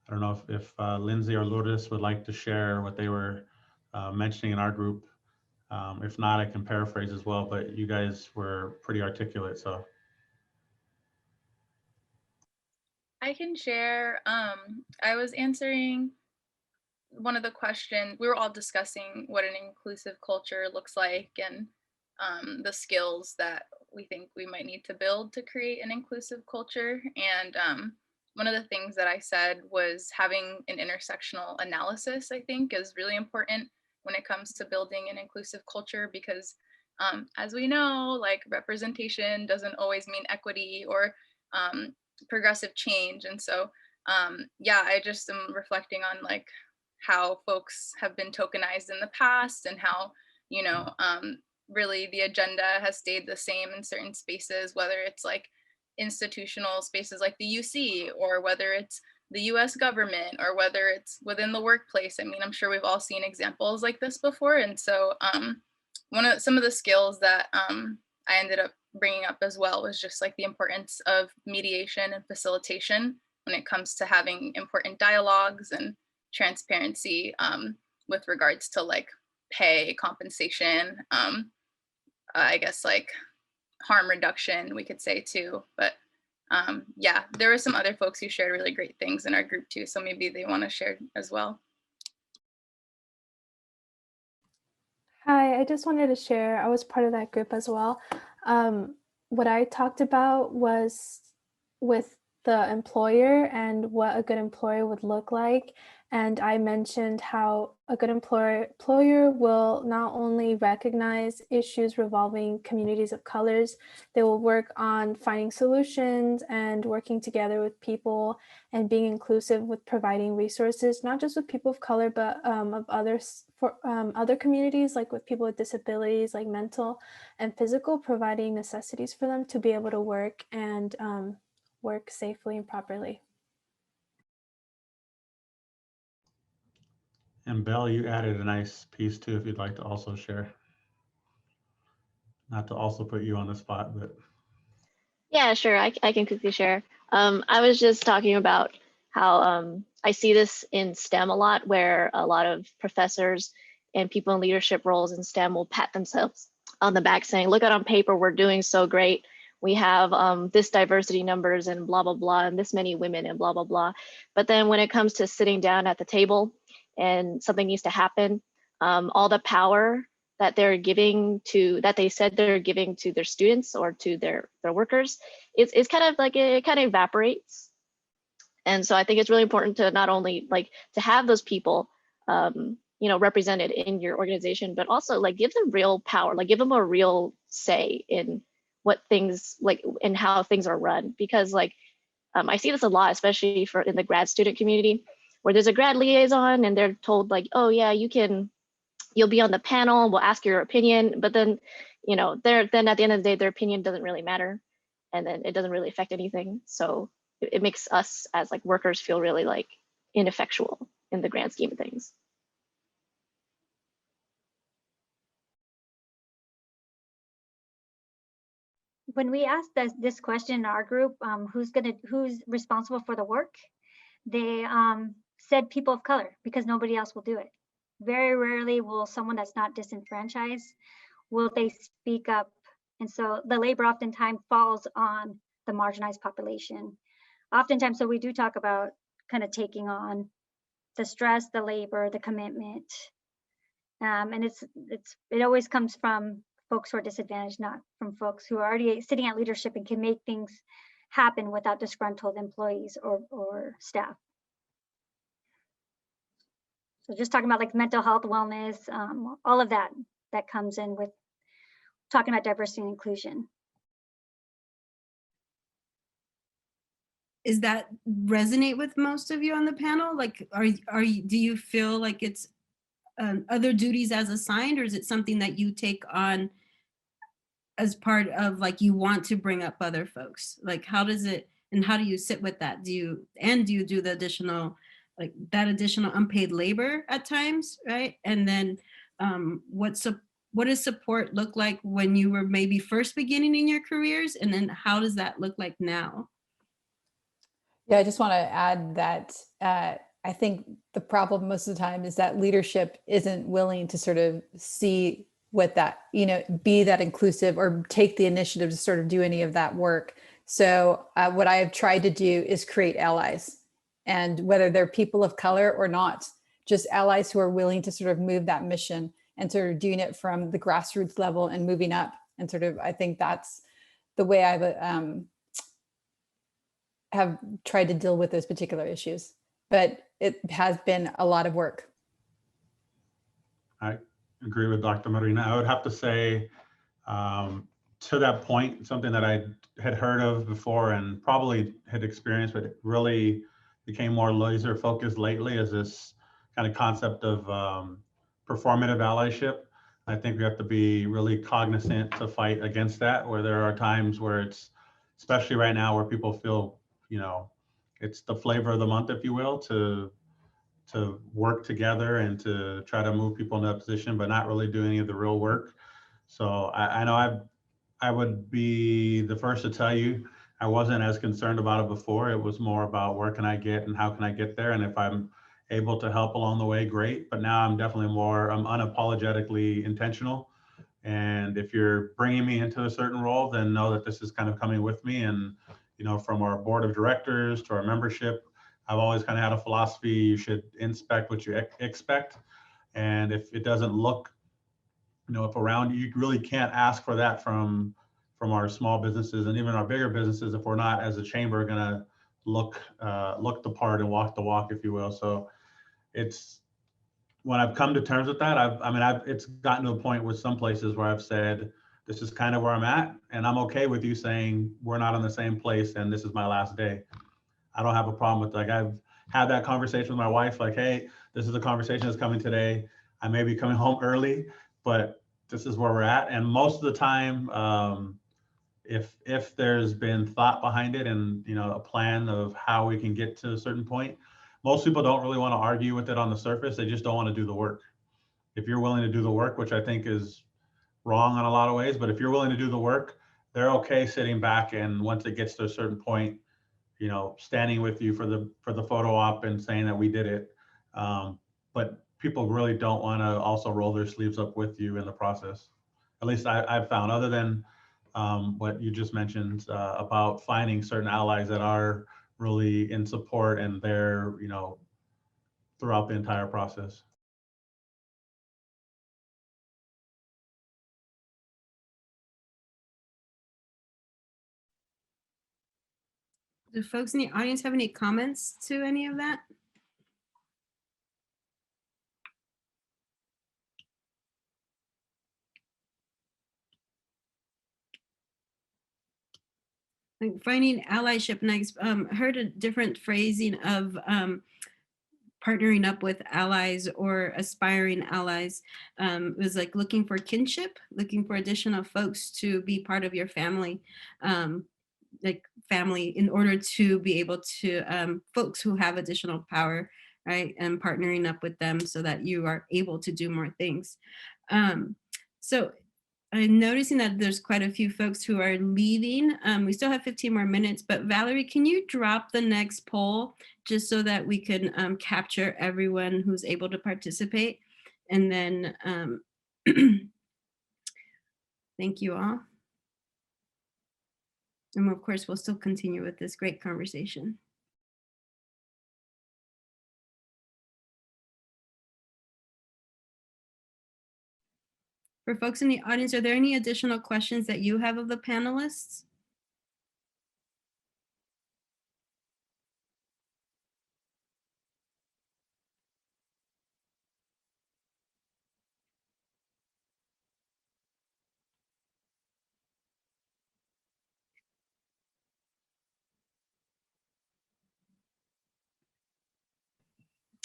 don't know if Lindsay or Lourdes would like to share what they were mentioning in our group. If not, I can paraphrase as well, but you guys were pretty articulate, so. I can share. I was answering one of the questions, we were all discussing what an inclusive culture looks like and the skills that we think we might need to build to create an inclusive culture. And one of the things that I said was having an intersectional analysis, I think, is really important when it comes to building an inclusive culture, because as we know, like representation doesn't always mean equity or progressive change. And so, yeah, I just am reflecting on like how folks have been tokenized in the past and how, you know, really the agenda has stayed the same in certain spaces, whether it's like institutional spaces like the UC, or whether it's the US government, or whether it's within the workplace. I mean, I'm sure we've all seen examples like this before. And so some of the skills that I ended up bringing up as well was just like the importance of mediation and facilitation when it comes to having important dialogues and transparency with regards to like pay, compensation, I guess like harm reduction, we could say too. But yeah, there were some other folks who shared really great things in our group too, so maybe they want to share as well. Hi, I just wanted to share, I was part of that group as well. What I talked about was with the employer and what a good employer would look like. And I mentioned how a good employer will not only recognize issues revolving communities of colors, they will work on finding solutions and working together with people and being inclusive with providing resources, not just with people of color, but of others, for other communities, like with people with disabilities, like mental and physical, providing necessities for them to be able to work and work safely and properly. And Belle, you added a nice piece too, if you'd like to also share. Not to also put you on the spot, but. Yeah, sure, I can quickly share. I was just talking about how I see this in STEM a lot, where a lot of professors and people in leadership roles in STEM will pat themselves on the back saying, look, out on paper, we're doing so great. We have this diversity numbers and blah, blah, blah, and this many women and blah, blah, blah. But then when it comes to sitting down at the table and something needs to happen, all the power that they're giving to, that they said they're giving to their students or to their workers, it's kind of like, it kind of evaporates. And so I think it's really important to not only like to have those people, you know, represented in your organization, but also like give them real power, like give them a real say in what things like and how things are run. Because like I see this a lot, especially for in the grad student community, where there's a grad liaison and they're told like, oh yeah, you'll be on the panel, we'll ask your opinion, but then, you know, then at the end of the day, their opinion doesn't really matter, and then it doesn't really affect anything. So it makes us as like workers feel really like ineffectual in the grand scheme of things. When we asked this question in our group, who's responsible for the work, they said people of color, because nobody else will do it. Very rarely will someone that's not disenfranchised, will they speak up. And so the labor oftentimes falls on the marginalized population. Oftentimes, so we do talk about kind of taking on the stress, the labor, the commitment. And it always comes from folks who are disadvantaged, not from folks who are already sitting at leadership and can make things happen without disgruntled employees or staff. So just talking about like mental health, wellness, all of that comes in with talking about diversity and inclusion. Is that resonate with most of you on the panel? Like, do you feel like it's other duties as assigned, or is it something that you take on as part of like you want to bring up other folks? Like, how does it, and how do you sit with that? Do you do the additional, like that additional unpaid labor at times, right? And then what does support look like when you were maybe first beginning in your careers, and then how does that look like now? Yeah, I just want to add that I think the problem most of the time is that leadership isn't willing to sort of see what that, you know, be that inclusive or take the initiative to sort of do any of that work. So what I have tried to do is create allies, and whether they're people of color or not, just allies who are willing to sort of move that mission and sort of doing it from the grassroots level and moving up. And sort of, I think that's the way I've have tried to deal with those particular issues, but it has been a lot of work. I agree with Dr. Marina. I would have to say, to that point, something that I had heard of before and probably had experienced, but it really became more laser focused lately, is this kind of concept of performative allyship. I think we have to be really cognizant to fight against that, where there are times where it's, especially right now, where people feel, you know, it's the flavor of the month, if you will, to work together and to try to move people in that position, but not really do any of the real work. So I know I would be the first to tell you, I wasn't as concerned about it before. It was more about where can I get and how can I get there? And if I'm able to help along the way, great. But now I'm definitely I'm unapologetically intentional. And if you're bringing me into a certain role, then know that this is kind of coming with me. And, you know, from our board of directors to our membership, I've always kind of had a philosophy: you should inspect what you expect. And if it doesn't look, you know, if around you, you really can't ask for that from our small businesses and even our bigger businesses if we're not, as a chamber, going to look the part and walk the walk, if you will. So it's, when I've come to terms with that, it's gotten to a point with some places where I've said, this is kind of where I'm at, and I'm okay with you saying we're not in the same place and this is my last day. I don't have a problem with, like, I've had that conversation with my wife, like, hey, this is the conversation that's coming today. I may be coming home early, but this is where we're at. And most of the time, if there's been thought behind it and, you know, a plan of how we can get to a certain point, most people don't really want to argue with it on the surface. They just don't want to do the work. If you're willing to do the work, which I think is wrong in a lot of ways, but if you're willing to do the work, they're okay sitting back, and once it gets to a certain point, you know, standing with you for the photo op and saying that we did it. But people really don't want to also roll their sleeves up with you in the process. At least I've found, other than what you just mentioned about finding certain allies that are really in support and they're, you know, throughout the entire process. Do folks in the audience have any comments to any of that? Like finding allyship next, heard a different phrasing of partnering up with allies or aspiring allies. It was like looking for kinship, looking for additional folks to be part of your family. Like family, in order to be able to, folks who have additional power, right? And partnering up with them so that you are able to do more things. So I'm noticing that there's quite a few folks who are leaving. We still have 15 more minutes, but Valerie, can you drop the next poll just so that we can capture everyone who's able to participate? And then thank you all. And of course, we'll still continue with this great conversation. For folks in the audience, are there any additional questions that you have of the panelists?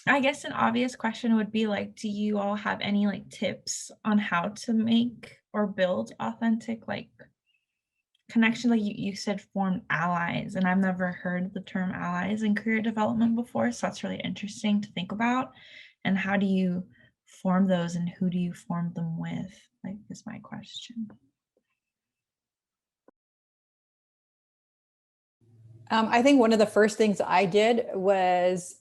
I guess an obvious question would be like, do you all have any like tips on how to make or build authentic like connection? Like you said, form allies, and I've never heard the term allies in career development before. So that's really interesting to think about. And how do you form those, and who do you form them with? Like, is my question. I think one of the first things I did was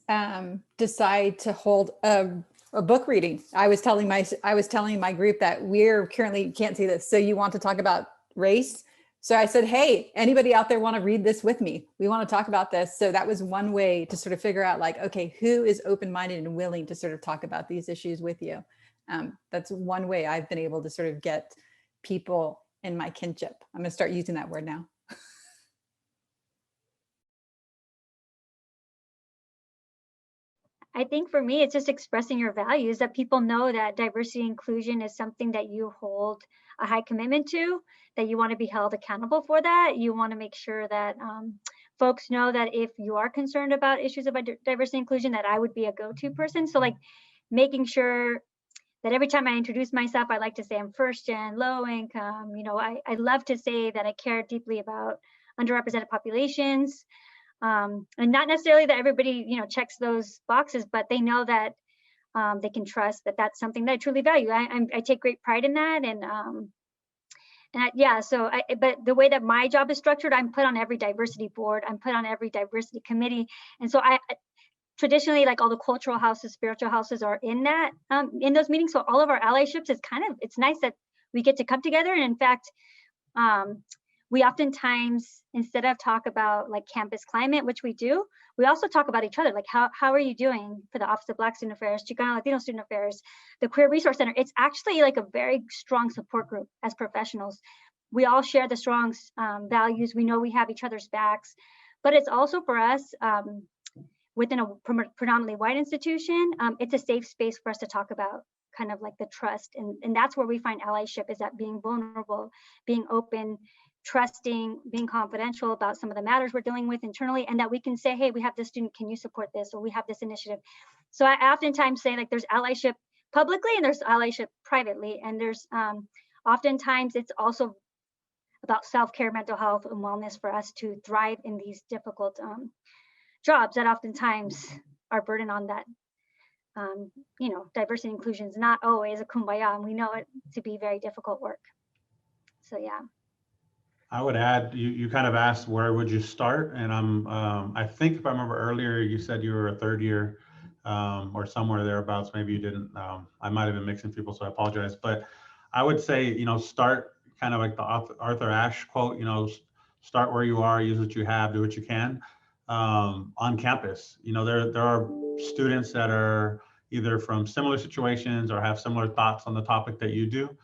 decide to hold a book reading. I was telling my group that we're currently, you can't see this, so you want to talk about race? So I said, hey, anybody out there want to read this with me? We want to talk about this. So that was one way to sort of figure out like, okay, who is open-minded and willing to sort of talk about these issues with you? That's one way I've been able to sort of get people in my kinship. I'm going to start using that word now. I think for me, it's just expressing your values, that people know that diversity and inclusion is something that you hold a high commitment to, that you want to be held accountable for that. You want to make sure that folks know that if you are concerned about issues of diversity and inclusion, that I would be a go-to person. So like making sure that every time I introduce myself, I like to say I'm first gen, low income. You know, I love to say that I care deeply about underrepresented populations. And not necessarily that everybody, you know, checks those boxes, but they know that they can trust that that's something that I truly value. I take great pride in that. Yeah, so but the way that my job is structured, I'm put on every diversity board, I'm put on every diversity committee. And so traditionally, like all the cultural houses, spiritual houses are in that, in those meetings. So all of our allyships is it's nice that we get to come together. And in fact, we oftentimes, instead of talk about like campus climate, which we do, we also talk about each other. Like, how are you doing for the Office of Black Student Affairs, Chicano Latino Student Affairs, the Queer Resource Center? It's actually like a very strong support group as professionals. We all share the strong values. We know we have each other's backs, but it's also for us, within a predominantly white institution, it's a safe space for us to talk about kind of like the trust. And that's where we find allyship, is that being vulnerable, being open, trusting, being confidential about some of the matters we're dealing with internally, and that we can say, hey, we have this student, can you support this? Or we have this initiative. So I oftentimes say like there's allyship publicly and there's allyship privately. And there's oftentimes it's also about self-care, mental health and wellness for us to thrive in these difficult jobs that oftentimes are burdened on that. You know, diversity and inclusion is not always a kumbaya, and we know it to be very difficult work. So yeah. I would add, you kind of asked where would you start, and I think if I remember earlier, you said you were a third year or somewhere thereabouts. Maybe you didn't. I might have been mixing people, so I apologize. But I would say, you know, start kind of like the Arthur Ashe quote. You know, start where you are, use what you have, do what you can on campus. You know, there are students that are either from similar situations or have similar thoughts on the topic that you do.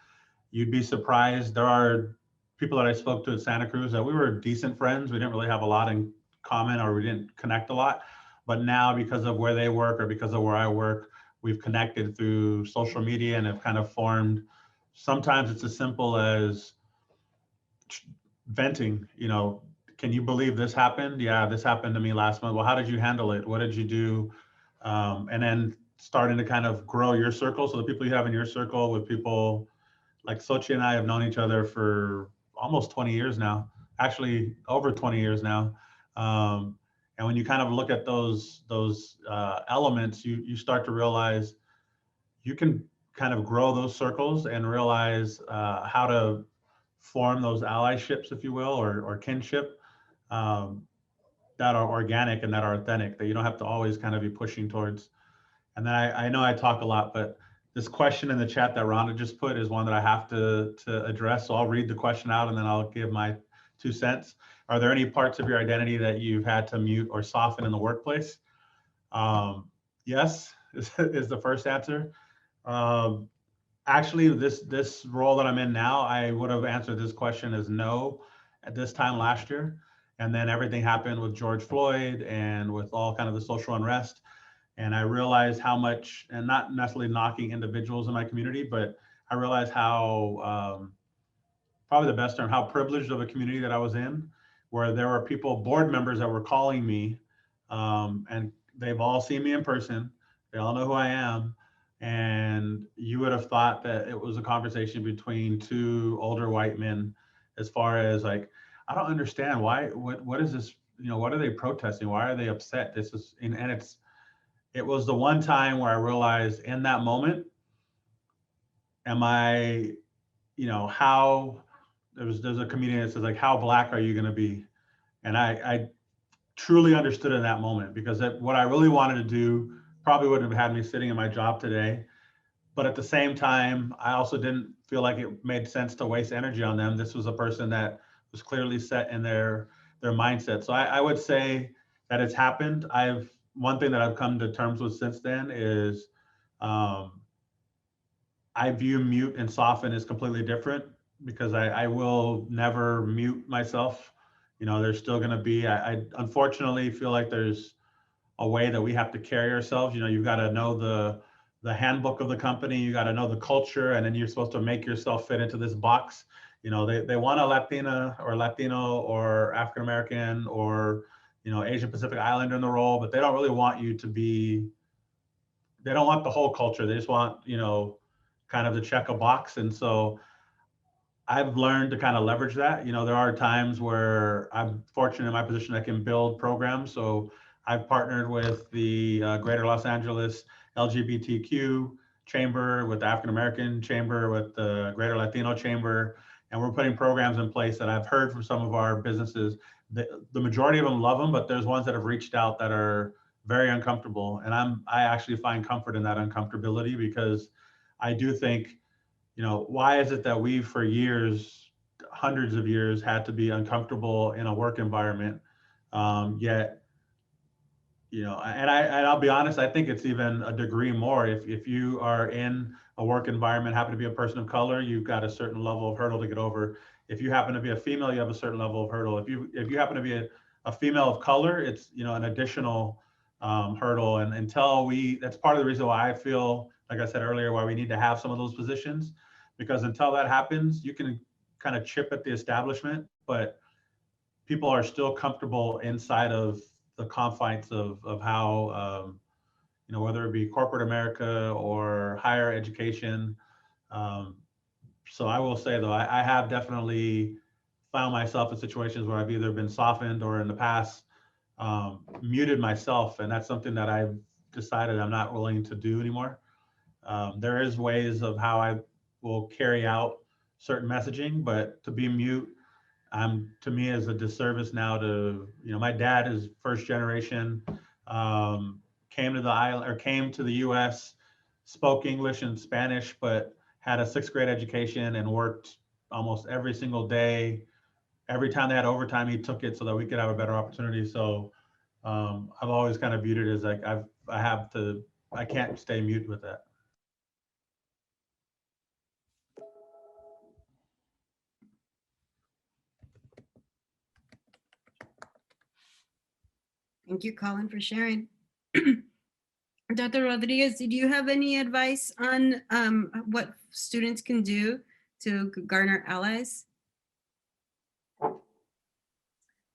You'd be surprised. There are people that I spoke to at Santa Cruz that we were decent friends. We didn't really have a lot in common, or we didn't connect a lot. But now, because of where they work or because of where I work, we've connected through social media and have kind of formed. Sometimes it's as simple as venting, you know, can you believe this happened? Yeah, this happened to me last month. Well, how did you handle it? What did you do? And then starting to kind of grow your circle. So the people you have in your circle with people like Sochi and I have known each other for almost 20 years now, actually over 20 years now. And when you kind of look at those elements, you start to realize you can kind of grow those circles and realize how to form those allyships, if you will, or kinship that are organic and that are authentic, that you don't have to always kind of be pushing towards. And then I know I talk a lot, but this question in the chat that Rhonda just put is one that I have to address. So I'll read the question out and then I'll give my 2 cents. Are there any parts of your identity that you've had to mute or soften in the workplace? Yes, is the first answer. Actually, this role that I'm in now, I would have answered this question as no at this time last year. And then everything happened with George Floyd and with all kind of the social unrest. And I realized how much, and not necessarily knocking individuals in my community, but I realized how, probably the best term, how privileged of a community that I was in, where there were people, board members that were calling me, and they've all seen me in person. They all know who I am. And you would have thought that it was a conversation between 2 older white men, as far as like, I don't understand why, what is this, you know, what are they protesting? Why are they upset? This is, and it was the one time where I realized in that moment, am I, you know, how, there's a comedian that says like, how Black are you going to be? And I truly understood in that moment, because what I really wanted to do probably wouldn't have had me sitting in my job today. But at the same time, I also didn't feel like it made sense to waste energy on them. This was a person that was clearly set in their mindset. So I would say that it's happened. One thing that I've come to terms with since then is I view mute and soften as completely different, because I will never mute myself. You know, there's still going to be, I unfortunately feel like there's a way that we have to carry ourselves. You know, you've got to know the handbook of the company, you got to know the culture, and then you're supposed to make yourself fit into this box. You know, they want a Latina or Latino or African American or, you know, Asian Pacific Islander in the role, but they don't really want you to be, they don't want the whole culture. They just want, you know, kind of to check a box. And so I've learned to kind of leverage that. You know, there are times where I'm fortunate in my position, I can build programs. So I've partnered with the Greater Los Angeles LGBTQ Chamber, with the African American Chamber, with the Greater Latino Chamber, and we're putting programs in place that I've heard from some of our businesses. The majority of them love them, but there's ones that have reached out that are very uncomfortable. And I actually find comfort in that uncomfortability, because I do think, you know, why is it that we for years, hundreds of years, had to be uncomfortable in a work environment, yet, you know, and I'll be honest, I think it's even a degree more. If you are in a work environment, happen to be a person of color, you've got a certain level of hurdle to get over. If you happen to be a female, you have a certain level of hurdle. If you happen to be a female of color, it's, you know, an additional hurdle. And that's part of the reason why I feel, like I said earlier, why we need to have some of those positions, because until that happens, you can kind of chip at the establishment, but people are still comfortable inside of the confines of how, you know, whether it be corporate America or higher education. So I will say, though, I have definitely found myself in situations where I've either been softened or in the past muted myself. And that's something that I've decided I'm not willing to do anymore. There is ways of how I will carry out certain messaging, but to be mute, to me, is a disservice now to, you know, my dad is first generation, came to the island, or came to the US, spoke English and Spanish, but had a 6th grade education and worked almost every single day. Every time they had overtime, he took it so that we could have a better opportunity. So I've always kind of viewed it as like, I can't stay mute with that. Thank you, Colin, for sharing. Dr. Rodriguez, did you have any advice on what students can do to garner allies?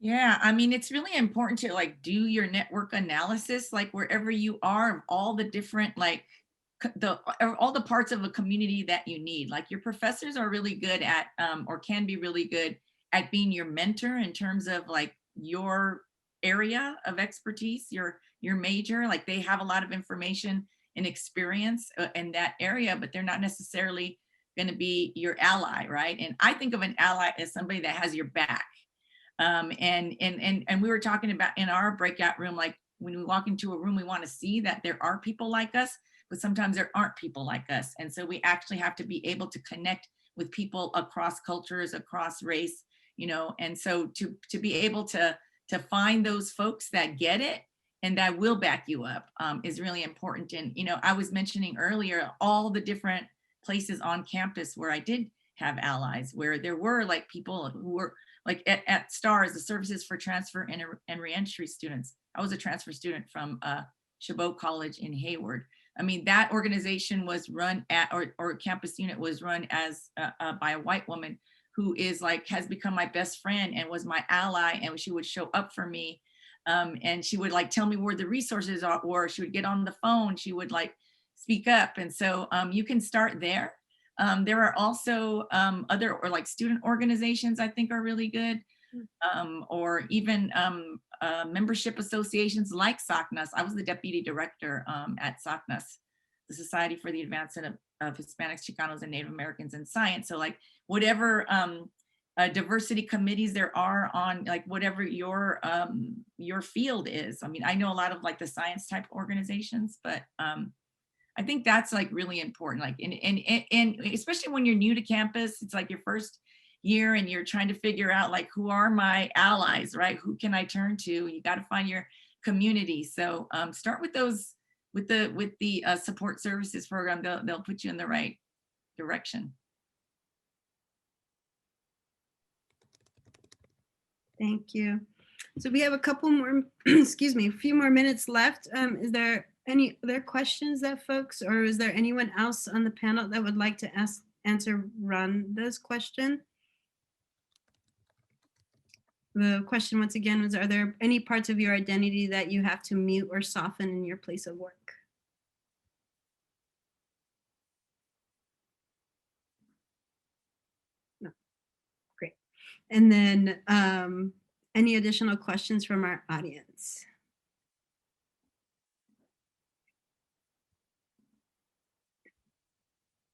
Yeah, I mean, it's really important to like do your network analysis, like wherever you are, of all the different, like all the parts of a community that you need. Like your professors are really good at, or can be really good at being your mentor in terms of like your area of expertise, your major. Like they have a lot of information and experience in that area, but they're not necessarily going to be your ally, right? And I think of an ally as somebody that has your back. And we were talking about in our breakout room, like when we walk into a room, we want to see that there are people like us, but sometimes there aren't people like us. And so we actually have to be able to connect with people across cultures, across race, you know, and so to be able to find those folks that get it and that will back you up is really important. And, you know, I was mentioning earlier, all the different places on campus where I did have allies, where there were like people who were like at STARS, the Services for Transfer and Reentry Students. I was a transfer student from Chabot College in Hayward. I mean, that organization was run at, or campus unit was run as by a white woman who is like, has become my best friend and was my ally, and she would show up for me. And she would like tell me where the resources are, or she would get on the phone, she would like speak up. And so you can start there. There are also other, or like student organizations I think are really good, or even membership associations like SACNAS. I was the deputy director at SACNAS, the Society for the Advancement of Hispanics, Chicanos, and Native Americans in Science. So like whatever diversity committees there are on like whatever your field is. I mean, I know a lot of like the science type organizations, but I think that's like really important. Like, and especially when you're new to campus, it's like your first year and you're trying to figure out like, who are my allies, right? Who can I turn to? You got to find your community. So start with those, with the support services program. They'll put you in the right direction. Thank you. So we have a couple more, excuse me, a few more minutes left. Is there any other questions that folks, or is there anyone else on the panel that would like to answer Rhonda's question? The question once again was, are there any parts of your identity that you have to mute or soften in your place of work? No. Great. And then any additional questions from our audience?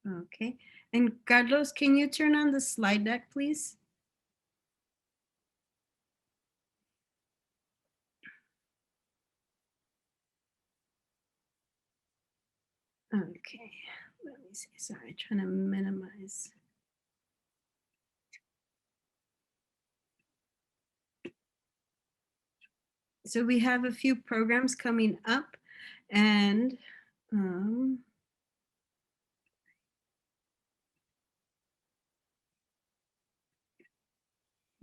Okay. And Carlos, can you turn on the slide deck, please? Okay, let me see. Sorry, trying to minimize. So we have a few programs coming up, and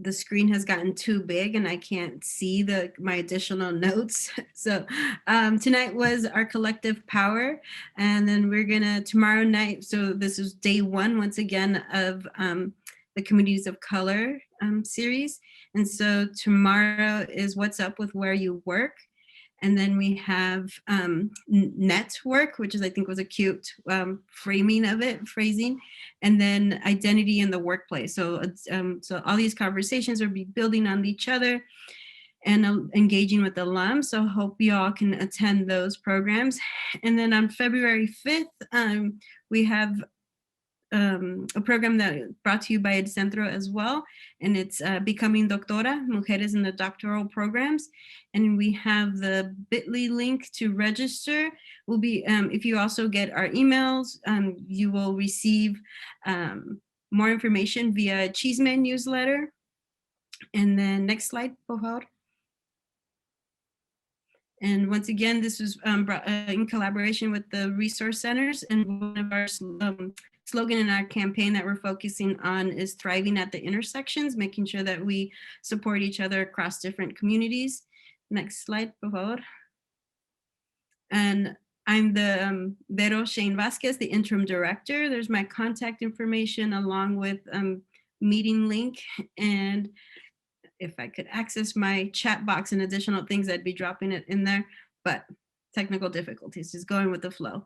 the screen has gotten too big and I can't see my additional notes. So tonight was our collective power, and then we're gonna tomorrow night. So this is day one once again of the Communities of Color series. And so tomorrow is What's Up with Where You Work. And then we have network, which is, I think was a cute framing of it, phrasing, and then identity in the workplace. So, so all these conversations will be building on each other and engaging with alums. So hope you all can attend those programs. And then on February 5th, we have a program that brought to you by Centro as well, and it's Becoming Doctora, Mujeres in the Doctoral Programs. And we have the bit.ly link to register. Will be, if you also get our emails, you will receive more information via Chisme newsletter. And then next slide, por favor. And once again, this was brought in collaboration with the resource centers, and one of our slogan in our campaign that we're focusing on is thriving at the intersections, making sure that we support each other across different communities. Next slide, por favor. And I'm the Vero Shane Vasquez, the interim director. There's my contact information along with meeting link. And if I could access my chat box and additional things, I'd be dropping it in there, but technical difficulties, just going with the flow.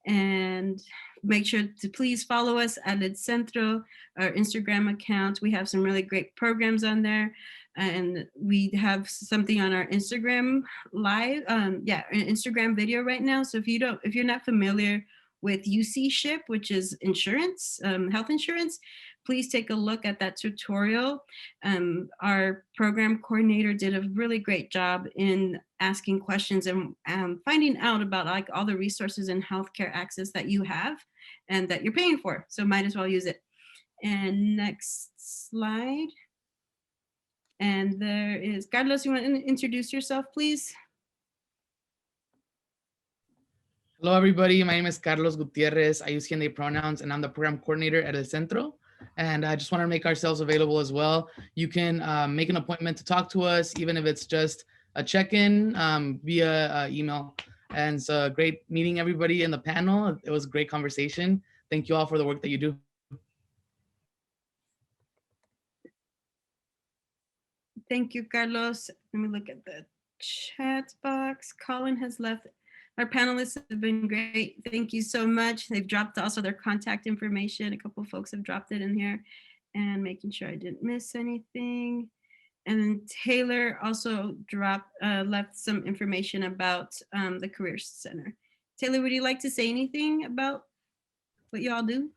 And make sure to please follow us at El Centro, our Instagram account. We have some really great programs on there. And we have something on our Instagram live, Instagram video right now. So if you're not familiar with UC-SHIP, which is insurance, health insurance, please take a look at that tutorial. Our program coordinator did a really great job in asking questions and finding out about like all the resources and healthcare access that you have and that you're paying for. So might as well use it. And next slide. And there is, Carlos, you want to introduce yourself, please? Hello, everybody. My name is Carlos Gutierrez. I use he and they pronouns, and I'm the program coordinator at El Centro. And I just want to make ourselves available as well. You can make an appointment to talk to us, even if it's just a check-in via email. And it's great meeting everybody in the panel. It was a great conversation. Thank you all for the work that you do. Thank you, Carlos. Let me look at the chat box. Colin has left. Our panelists have been great. Thank you so much. They've dropped also their contact information. A couple of folks have dropped it in here, and making sure I didn't miss anything. And then Taylor also left some information about the Career Center. Taylor, would you like to say anything about what you all do?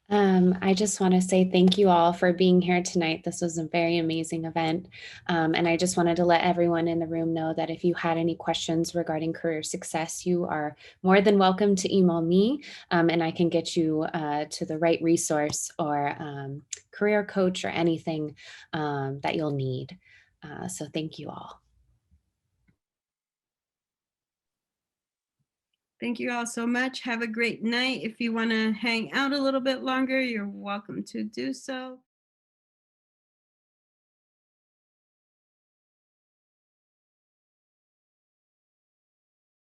I just want to say thank you all for being here tonight. This was a very amazing event. And I just wanted to let everyone in the room know that if you had any questions regarding career success, you are more than welcome to email me, and I can get you to the right resource or career coach or anything that you'll need. So thank you all. Thank you all so much. Have a great night. If you want to hang out a little bit longer, you're welcome to do so.